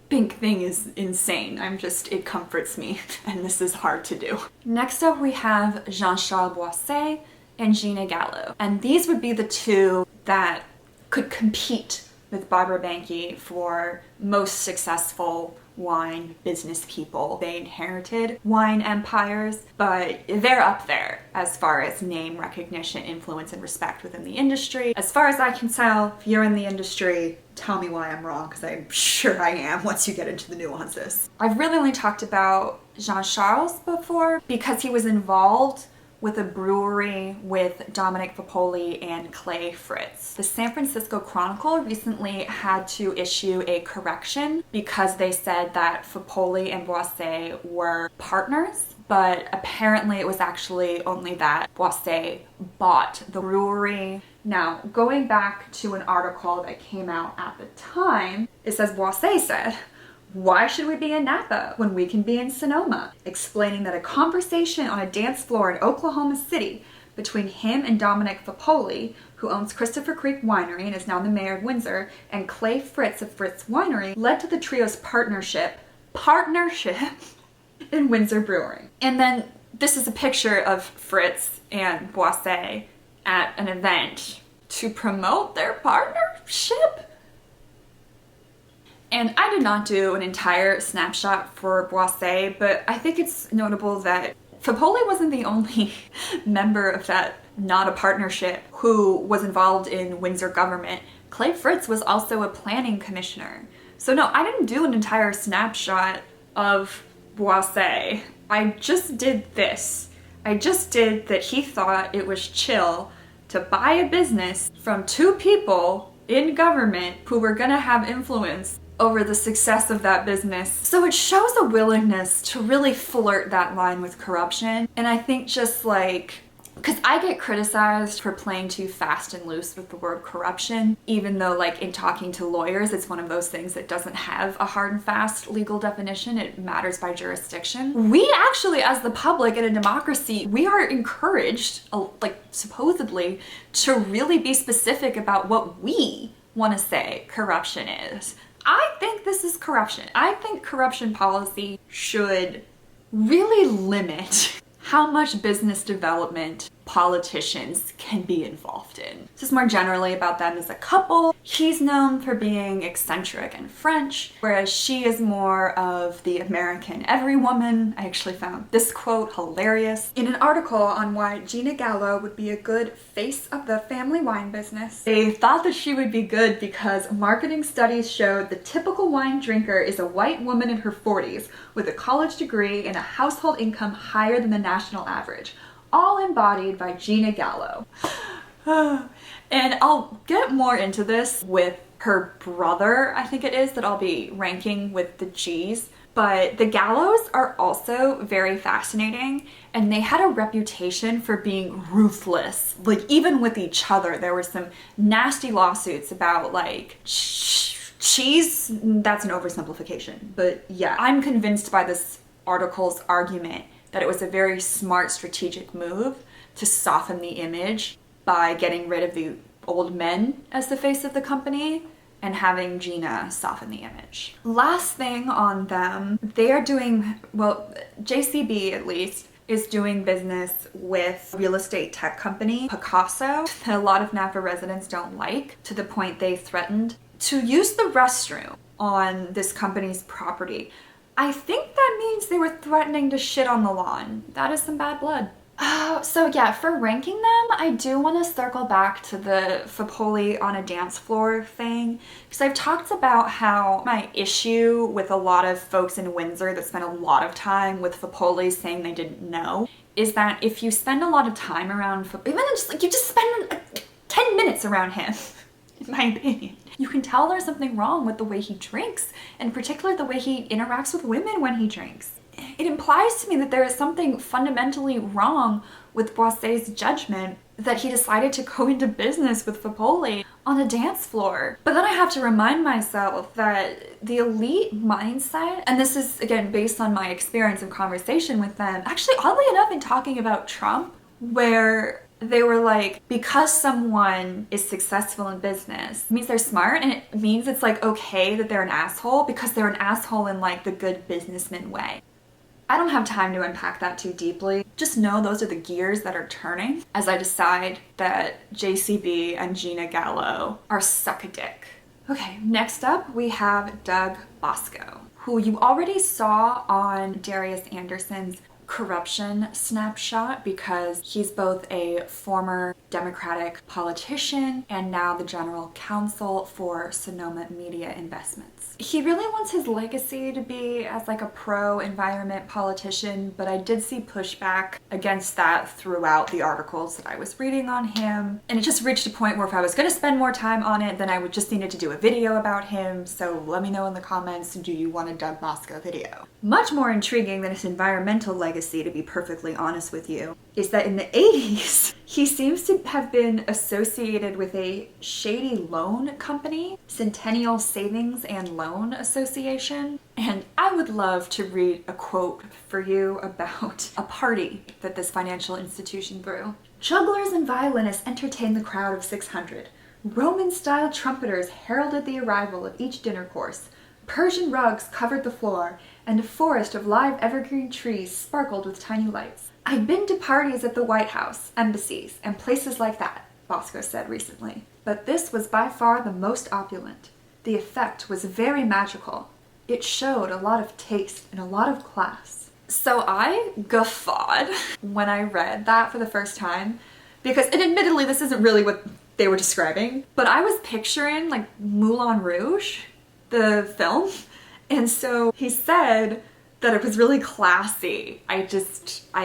Speaker 1: pink thing is insane. It comforts me, and this is hard to do. Next up, we have Jean-Charles Boisset and Gina Gallo. And these would be the two that could compete with Barbara Banke for most successful wine business people. They inherited wine empires, but they're up there as far as name recognition, influence, and respect within the industry. As far as I can tell, if you're in the industry, tell me why I'm wrong, because I'm sure I am once you get into the nuances. I've really only talked about Jean-Charles before because he was involved with a brewery with Dominic Fapoli and Clay Fritz. The San Francisco Chronicle recently had to issue a correction because they said that Fapoli and Boisset were partners, but apparently it was actually only that Boisset bought the brewery. Now, going back to an article that came out at the time, it says Boisset said, "Why should we be in Napa when we can be in Sonoma?" Explaining that a conversation on a dance floor in Oklahoma City between him and Dominic Fapoli, who owns Christopher Creek Winery and is now the mayor of Windsor, and Clay Fritz of Fritz Winery, led to the trio's partnership in Windsor Brewing. And then this is a picture of Fritz and Boisset at an event to promote their partnership. And I did not do an entire snapshot for Boisset, but I think it's notable that Fapoli wasn't the only member of that not a partnership who was involved in Windsor government. Clay Fritz was also a planning commissioner. So no, I didn't do an entire snapshot of Boisset. I just did this. I just did that he thought it was chill to buy a business from two people in government who were gonna have influence over the success of that business. So it shows a willingness to really flirt that line with corruption. And I think just like, because I get criticized for playing too fast and loose with the word corruption, even though like in talking to lawyers, it's one of those things that doesn't have a hard and fast legal definition. It matters by jurisdiction. We actually, as the public in a democracy, we are encouraged, like supposedly, to really be specific about what we want to say corruption is. I think this is corruption. I think corruption policy should really limit how much business development politicians can be involved in. This is more generally about them as a couple. He's known for being eccentric and French, whereas she is more of the American every woman. I actually found this quote hilarious. In an article on why Gina Gallo would be a good face of the family wine business, they thought that she would be good because marketing studies showed the typical wine drinker is a white woman in her 40s with a college degree and a household income higher than the national average. All embodied by Gina Gallo. And I'll get more into this with her brother, I think it is, that I'll be ranking with the G's. But the Gallos are also very fascinating, and they had a reputation for being ruthless. Like, even with each other, there were some nasty lawsuits about, like, cheese. That's an oversimplification. But yeah, I'm convinced by this article's argument that it was a very smart strategic move to soften the image by getting rid of the old men as the face of the company and having Gina soften the image. Last thing on them, they are doing, well, JCB at least, is doing business with a real estate tech company, Picasso, that a lot of Napa residents don't like, to the point they threatened to use the restroom on this company's property. I think that means they were threatening to shit on the lawn. That is some bad blood. So yeah, for ranking them, I do want to circle back to the Fapoli on a dance floor thing, because I've talked about how my issue with a lot of folks in Windsor that spend a lot of time with Fapoli saying they didn't know is that if you spend a lot of time around even just like you just spend 10 minutes around him, in my opinion, you can tell there's something wrong with the way he drinks, and particularly the way he interacts with women when he drinks. It implies to me that there is something fundamentally wrong with Boisset's judgment that he decided to go into business with Fapoli on a dance floor. But then I have to remind myself that the elite mindset, and this is again based on my experience and conversation with them, actually oddly enough in talking about Trump, where they were like, because someone is successful in business, it means they're smart, and it means it's like okay that they're an asshole because they're an asshole in like the good businessman way. I don't have time to unpack that too deeply. Just know those are the gears that are turning as I decide that JCB and Gina Gallo are suck-a-dick. Okay, next up we have Doug Bosco, who you already saw on Darius Anderson's corruption snapshot because he's both a former Democratic politician and now the general counsel for Sonoma Media Investments. He really wants his legacy to be as like a pro-environment politician, but I did see pushback against that throughout the articles that I was reading on him. And it just reached a point where if I was going to spend more time on it, then I would just needed to do a video about him. So let me know in the comments, do you want a Doug Bosco video? Much more intriguing than his environmental legacy, to be perfectly honest with you, is that in the 80s, he seems to have been associated with a shady loan company, Centennial Savings and Loan Association. And I would love to read a quote for you about a party that this financial institution threw. Jugglers and violinists entertained the crowd of 600. Roman-style trumpeters heralded the arrival of each dinner course. Persian rugs covered the floor, and a forest of live evergreen trees sparkled with tiny lights. I've been to parties at the White House, embassies, and places like that, Bosco said recently. But this was by far the most opulent. The effect was very magical. It showed a lot of taste and a lot of class. So I guffawed when I read that for the first time, because, and admittedly this isn't really what they were describing, but I was picturing like Moulin Rouge, the film. And so he said that it was really classy. I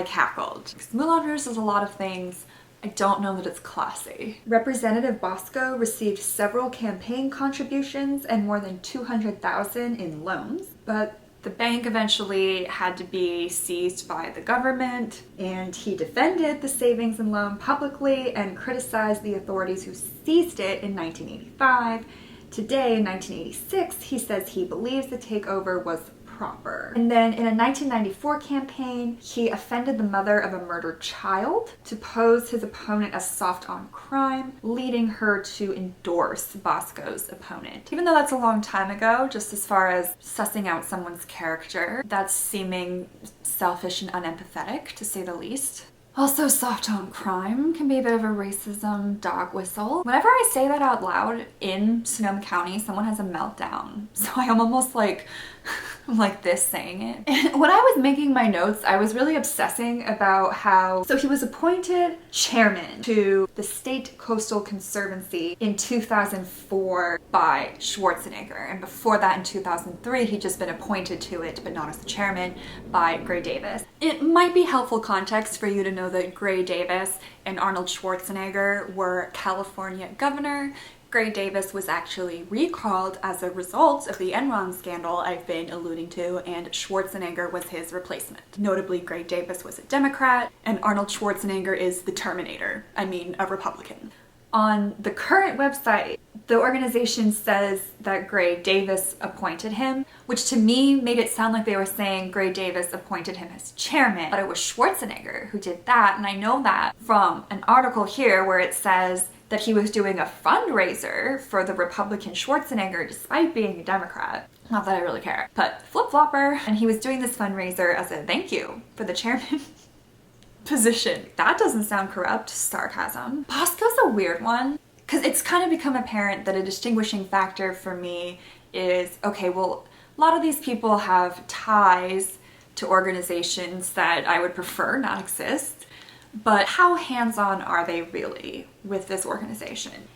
Speaker 1: cackled. Because Moulin Rouge is a lot of things. I don't know that it's classy. Representative Bosco received several campaign contributions and more than $200,000 in loans, but the bank eventually had to be seized by the government, and he defended the savings and loan publicly and criticized the authorities who seized it in 1985. Today, in 1986, he says he believes the takeover was improper. And then in a 1994 campaign, he offended the mother of a murdered child to pose his opponent as soft on crime, leading her to endorse Bosco's opponent. Even though that's a long time ago, just as far as sussing out someone's character, that's seeming selfish and unempathetic, to say the least. Also, soft on crime can be a bit of a racism dog whistle. Whenever I say that out loud in Sonoma County, someone has a meltdown. So I'm almost like this saying it. And when I was making my notes, I was really obsessing about how, so he was appointed chairman to the State Coastal Conservancy in 2004 by Schwarzenegger. And before that, in 2003, he'd just been appointed to it, but not as the chairman, by Gray Davis. It might be helpful context for you to know that Gray Davis and Arnold Schwarzenegger were California governor. Gray Davis was actually recalled as a result of the Enron scandal I've been alluding to, and Schwarzenegger was his replacement. Notably, Gray Davis was a Democrat, and Arnold Schwarzenegger is the Terminator. I mean, a Republican. On the current website, the organization says that Gray Davis appointed him, which to me made it sound like they were saying Gray Davis appointed him as chairman, but it was Schwarzenegger who did that, and I know that from an article here where it says that he was doing a fundraiser for the Republican Schwarzenegger despite being a Democrat. Not that I really care, but flip-flopper. And he was doing this fundraiser as a thank you for the chairman position. That doesn't sound corrupt. Sarcasm. Bosco's a weird one, because it's kind of become apparent that a distinguishing factor for me is, okay, well, a lot of these people have ties to organizations that I would prefer not exist. But how hands-on are they really with this organization?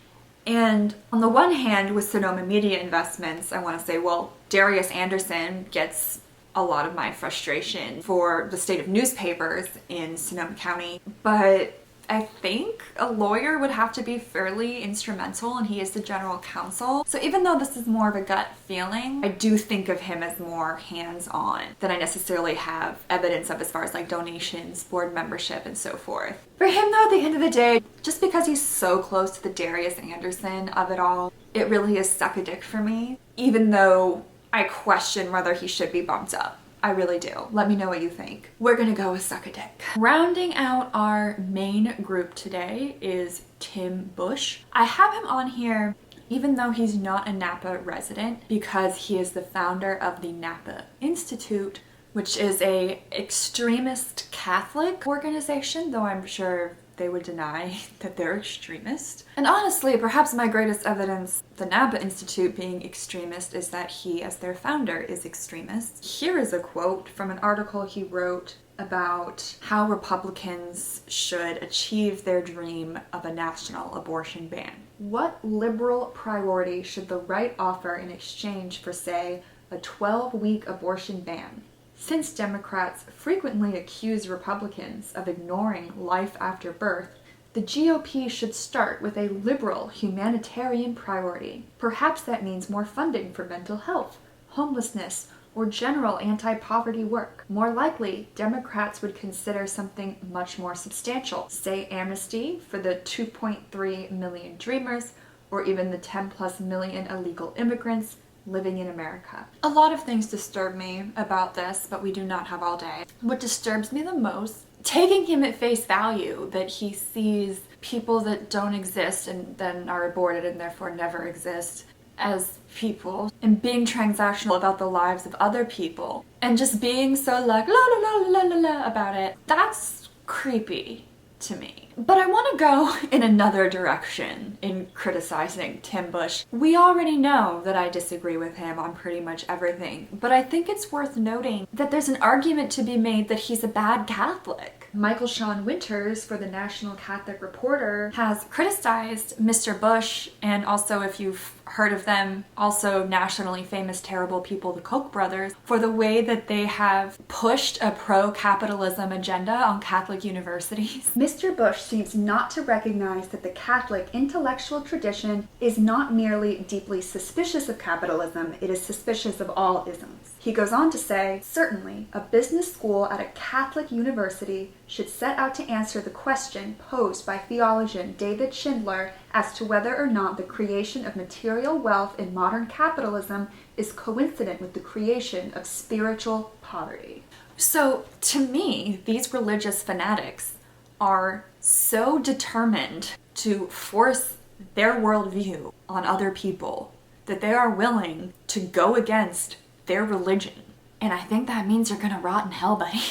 Speaker 1: And on the one hand, with Sonoma Media Investments, I want to say, well, Darius Anderson gets a lot of my frustration for the state of newspapers in Sonoma County. But I think a lawyer would have to be fairly instrumental, and he is the general counsel. So even though this is more of a gut feeling, I do think of him as more hands-on than I necessarily have evidence of as far as like donations, board membership, and so forth. For him though, at the end of the day, just because he's so close to the Darius Anderson of it all, it really is suck a dick for me, even though I question whether he should be bumped up. I really do. Let me know what you think. We're gonna go with suck a dick. Rounding out our main group today is Tim Busch. I have him on here even though he's not a Napa resident because he is the founder of the Napa Institute, which is a extremist Catholic organization, though I'm sure they would deny that they're extremist. And honestly, perhaps my greatest evidence, the Napa Institute being extremist, is that he, as their founder, is extremist. Here is a quote from an article he wrote about how Republicans should achieve their dream of a national abortion ban. What liberal priority should the right offer in exchange for, say, a 12-week abortion ban? Since Democrats frequently accuse Republicans of ignoring life after birth, the GOP should start with a liberal humanitarian priority. Perhaps that means more funding for mental health, homelessness, or general anti-poverty work. More likely, Democrats would consider something much more substantial, say amnesty for the 2.3 million Dreamers, or even the 10+ million illegal immigrants living in America. A lot of things disturb me about this, but we do not have all day. What disturbs me the most, taking him at face value, that he sees people that don't exist and then are aborted and therefore never exist as people, and being transactional about the lives of other people, and just being so like la la la la la la about it, that's creepy to me. But I want to go in another direction in criticizing Tim Busch. We already know that I disagree with him on pretty much everything, but I think it's worth noting that there's an argument to be made that he's a bad Catholic. Michael Sean Winters for the National Catholic Reporter has criticized Mr. Busch, and also, if you've heard of them, also nationally famous terrible people, the Koch brothers, for the way that they have pushed a pro-capitalism agenda on Catholic universities. Mr. Busch seems not to recognize that the Catholic intellectual tradition is not merely deeply suspicious of capitalism, it is suspicious of all isms. He goes on to say, certainly, a business school at a Catholic university should set out to answer the question posed by theologian David Schindler as to whether or not the creation of material wealth in modern capitalism is coincident with the creation of spiritual poverty. So, to me, these religious fanatics are so determined to force their worldview on other people that they are willing to go against their religion. And I think that means you're gonna rot in hell, buddy.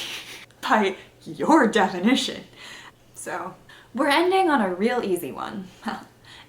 Speaker 1: By your definition. So, we're ending on a real easy one.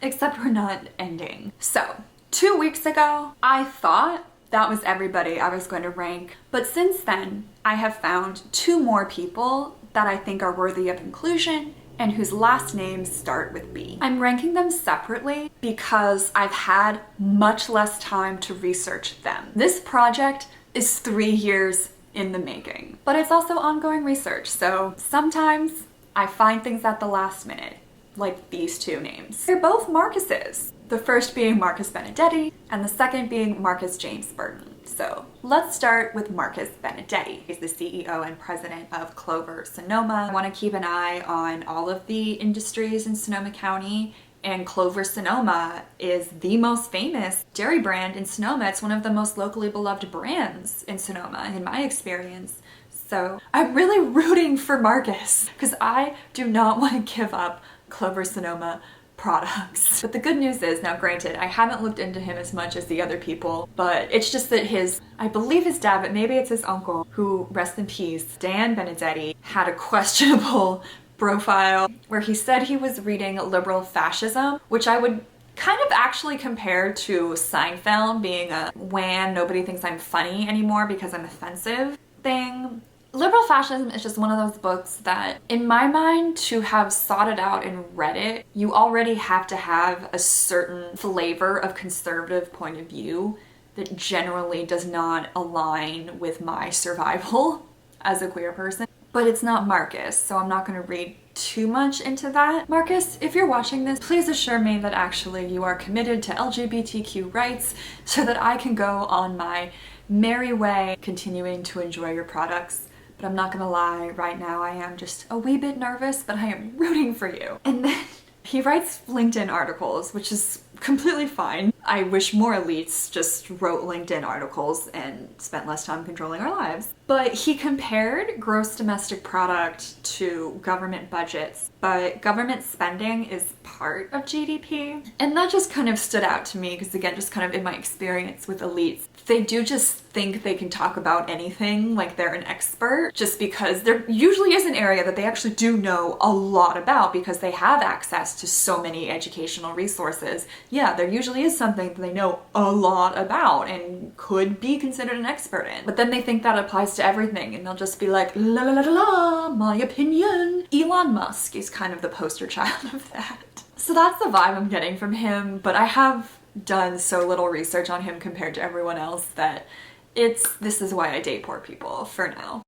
Speaker 1: Except we're not ending. So, 2 weeks ago, I thought that was everybody I was going to rank. But since then, I have found 2 more people that I think are worthy of inclusion and whose last names start with B. I'm ranking them separately because I've had much less time to research them. This project is 3 years in the making, but it's also ongoing research, so sometimes I find things at the last minute, like these 2 names. They're both Marcuses, the first being Marcus Benedetti and the second being Marcus James Burton. So let's start with Marcus Benedetti. He's the CEO and president of Clover Sonoma. I want to keep an eye on all of the industries in Sonoma County, and Clover Sonoma is the most famous dairy brand in Sonoma. It's one of the most locally beloved brands in Sonoma, in my experience. So I'm really rooting for Marcus because I do not want to give up Clover Sonoma products. But the good news is, now granted, I haven't looked into him as much as the other people, but it's just that I believe his dad, but maybe it's his uncle, who, rest in peace, Dan Benedetti, had a questionable profile where he said he was reading liberal fascism, which I would kind of actually compare to Seinfeld being a "when nobody thinks I'm funny anymore because I'm offensive" thing. Liberal fascism is just one of those books that, in my mind, to have sought it out and read it, you already have to have a certain flavor of conservative point of view that generally does not align with my survival as a queer person. But it's not Marcus, so I'm not going to read too much into that. Marcus, if you're watching this, please assure me that actually you are committed to LGBTQ rights so that I can go on my merry way continuing to enjoy your products. But I'm not gonna lie, right now I am just a wee bit nervous, but I am rooting for you. And then he writes LinkedIn articles, which is completely fine. I wish more elites just wrote LinkedIn articles and spent less time controlling our lives. But he compared gross domestic product to government budgets, but government spending is part of GDP. And that just kind of stood out to me because, again, just kind of in my experience with elites, they do just think they can talk about anything like they're an expert, just because there usually is an area that they actually do know a lot about because they have access to so many educational resources. Yeah, there usually is something that they know a lot about and could be considered an expert in. But then they think that applies to everything and they'll just be like, la la la la la, my opinion. Elon Musk is kind of the poster child of that. So that's the vibe I'm getting from him, but I have done so little research on him compared to everyone else that this is why I date poor people for now.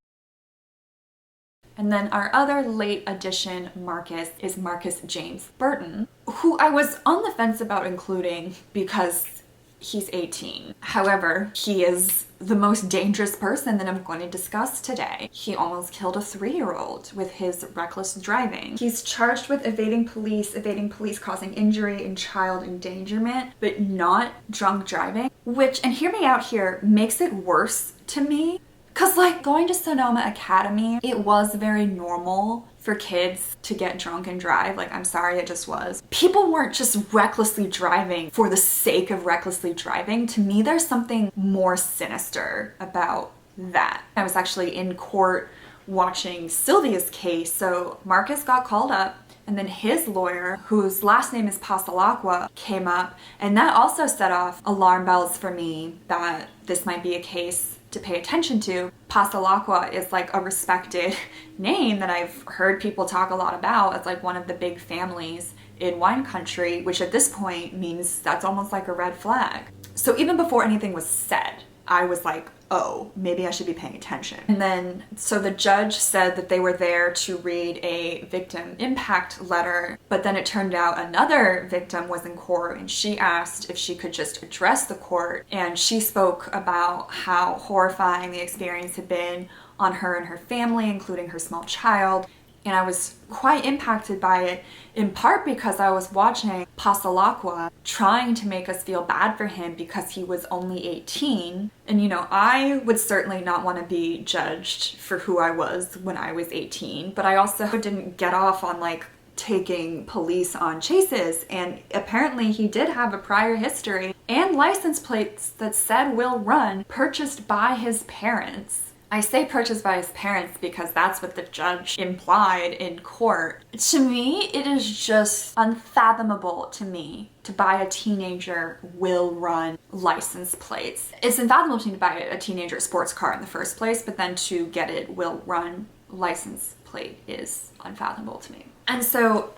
Speaker 1: And then our other late addition Marcus is Marcus James Burton, who I was on the fence about including because he's 18. However, he is the most dangerous person that I'm going to discuss today. He almost killed a 3-year-old with his reckless driving. He's charged with evading police causing injury and child endangerment, but not drunk driving, which, and hear me out here, makes it worse to me. Cause like going to Sonoma Academy, it was very normal for kids to get drunk and drive. Like, I'm sorry, it just was. People weren't just recklessly driving for the sake of recklessly driving. To me, there's something more sinister about that. I was actually in court watching Sylvia's case. So Marcus got called up and then his lawyer, whose last name is Passalacqua, came up, and that also set off alarm bells for me that this might be a case to pay attention to. Passalacqua is like a respected name that I've heard people talk a lot about. It's like one of the big families in wine country, which at this point means that's almost like a red flag. So even before anything was said, I was like, oh, maybe I should be paying attention. And then, so the judge said that they were there to read a victim impact letter, but then it turned out another victim was in court and she asked if she could just address the court. And she spoke about how horrifying the experience had been on her and her family, including her small child. And I was quite impacted by it, in part because I was watching Pasalacqua trying to make us feel bad for him because he was only 18. And you know, I would certainly not want to be judged for who I was when I was 18, but I also didn't get off on like taking police on chases, and apparently he did have a prior history and license plates that said "will run" purchased by his parents. I say purchased by his parents because that's what the judge implied in court. To me, it is just unfathomable to me to buy a teenager will run license plates. It's unfathomable to me to buy a teenager a sports car in the first place, but then to get it will run license plate is unfathomable to me. And so,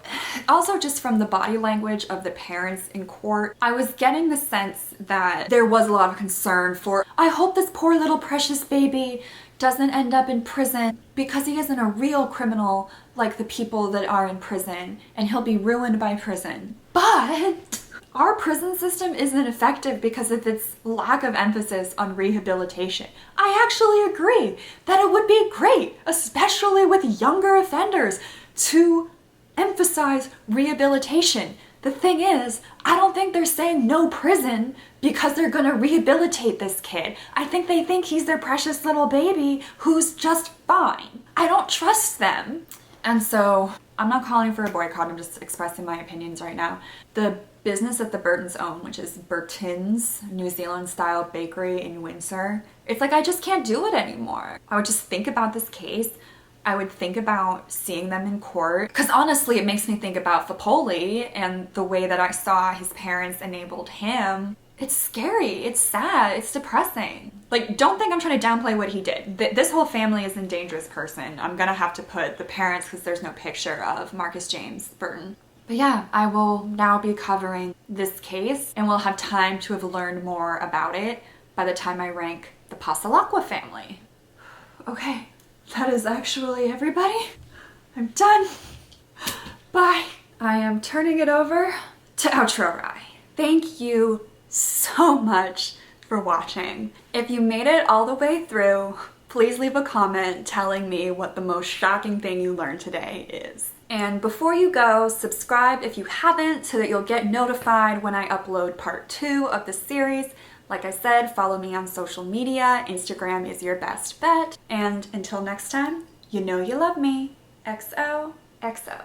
Speaker 1: also just from the body language of the parents in court, I was getting the sense that there was a lot of concern for, I hope this poor little precious baby doesn't end up in prison because he isn't a real criminal like the people that are in prison, and he'll be ruined by prison. But our prison system isn't effective because of its lack of emphasis on rehabilitation. I actually agree that it would be great, especially with younger offenders, to emphasize rehabilitation. The thing is, I don't think they're saying no prison because they're gonna rehabilitate this kid. I think they think he's their precious little baby who's just fine. I don't trust them. And so, I'm not calling for a boycott, I'm just expressing my opinions right now. The business that the Burtons own, which is Burton's New Zealand style bakery in Windsor, it's like I just can't do it anymore. I would just think about this case. I would think about seeing them in court, because honestly it makes me think about Fapoli and the way that I saw his parents enabled him. It's scary, it's sad, it's depressing. Like, don't think I'm trying to downplay what he did. This whole family is a dangerous person. I'm gonna have to put the parents, because there's no picture of Marcus James Burton. But yeah, I will now be covering this case, and we'll have time to have learned more about it by the time I rank the Pasalacqua family. Okay. That is actually everybody. I'm done. Bye. I am turning it over to Outro Rai. Thank you so much for watching. If you made it all the way through, please leave a comment telling me what the most shocking thing you learned today is. And before you go, subscribe if you haven't so that you'll get notified when I upload part 2 of the series. Like I said, follow me on social media. Instagram is your best bet. And until next time, you know you love me. XO, XO.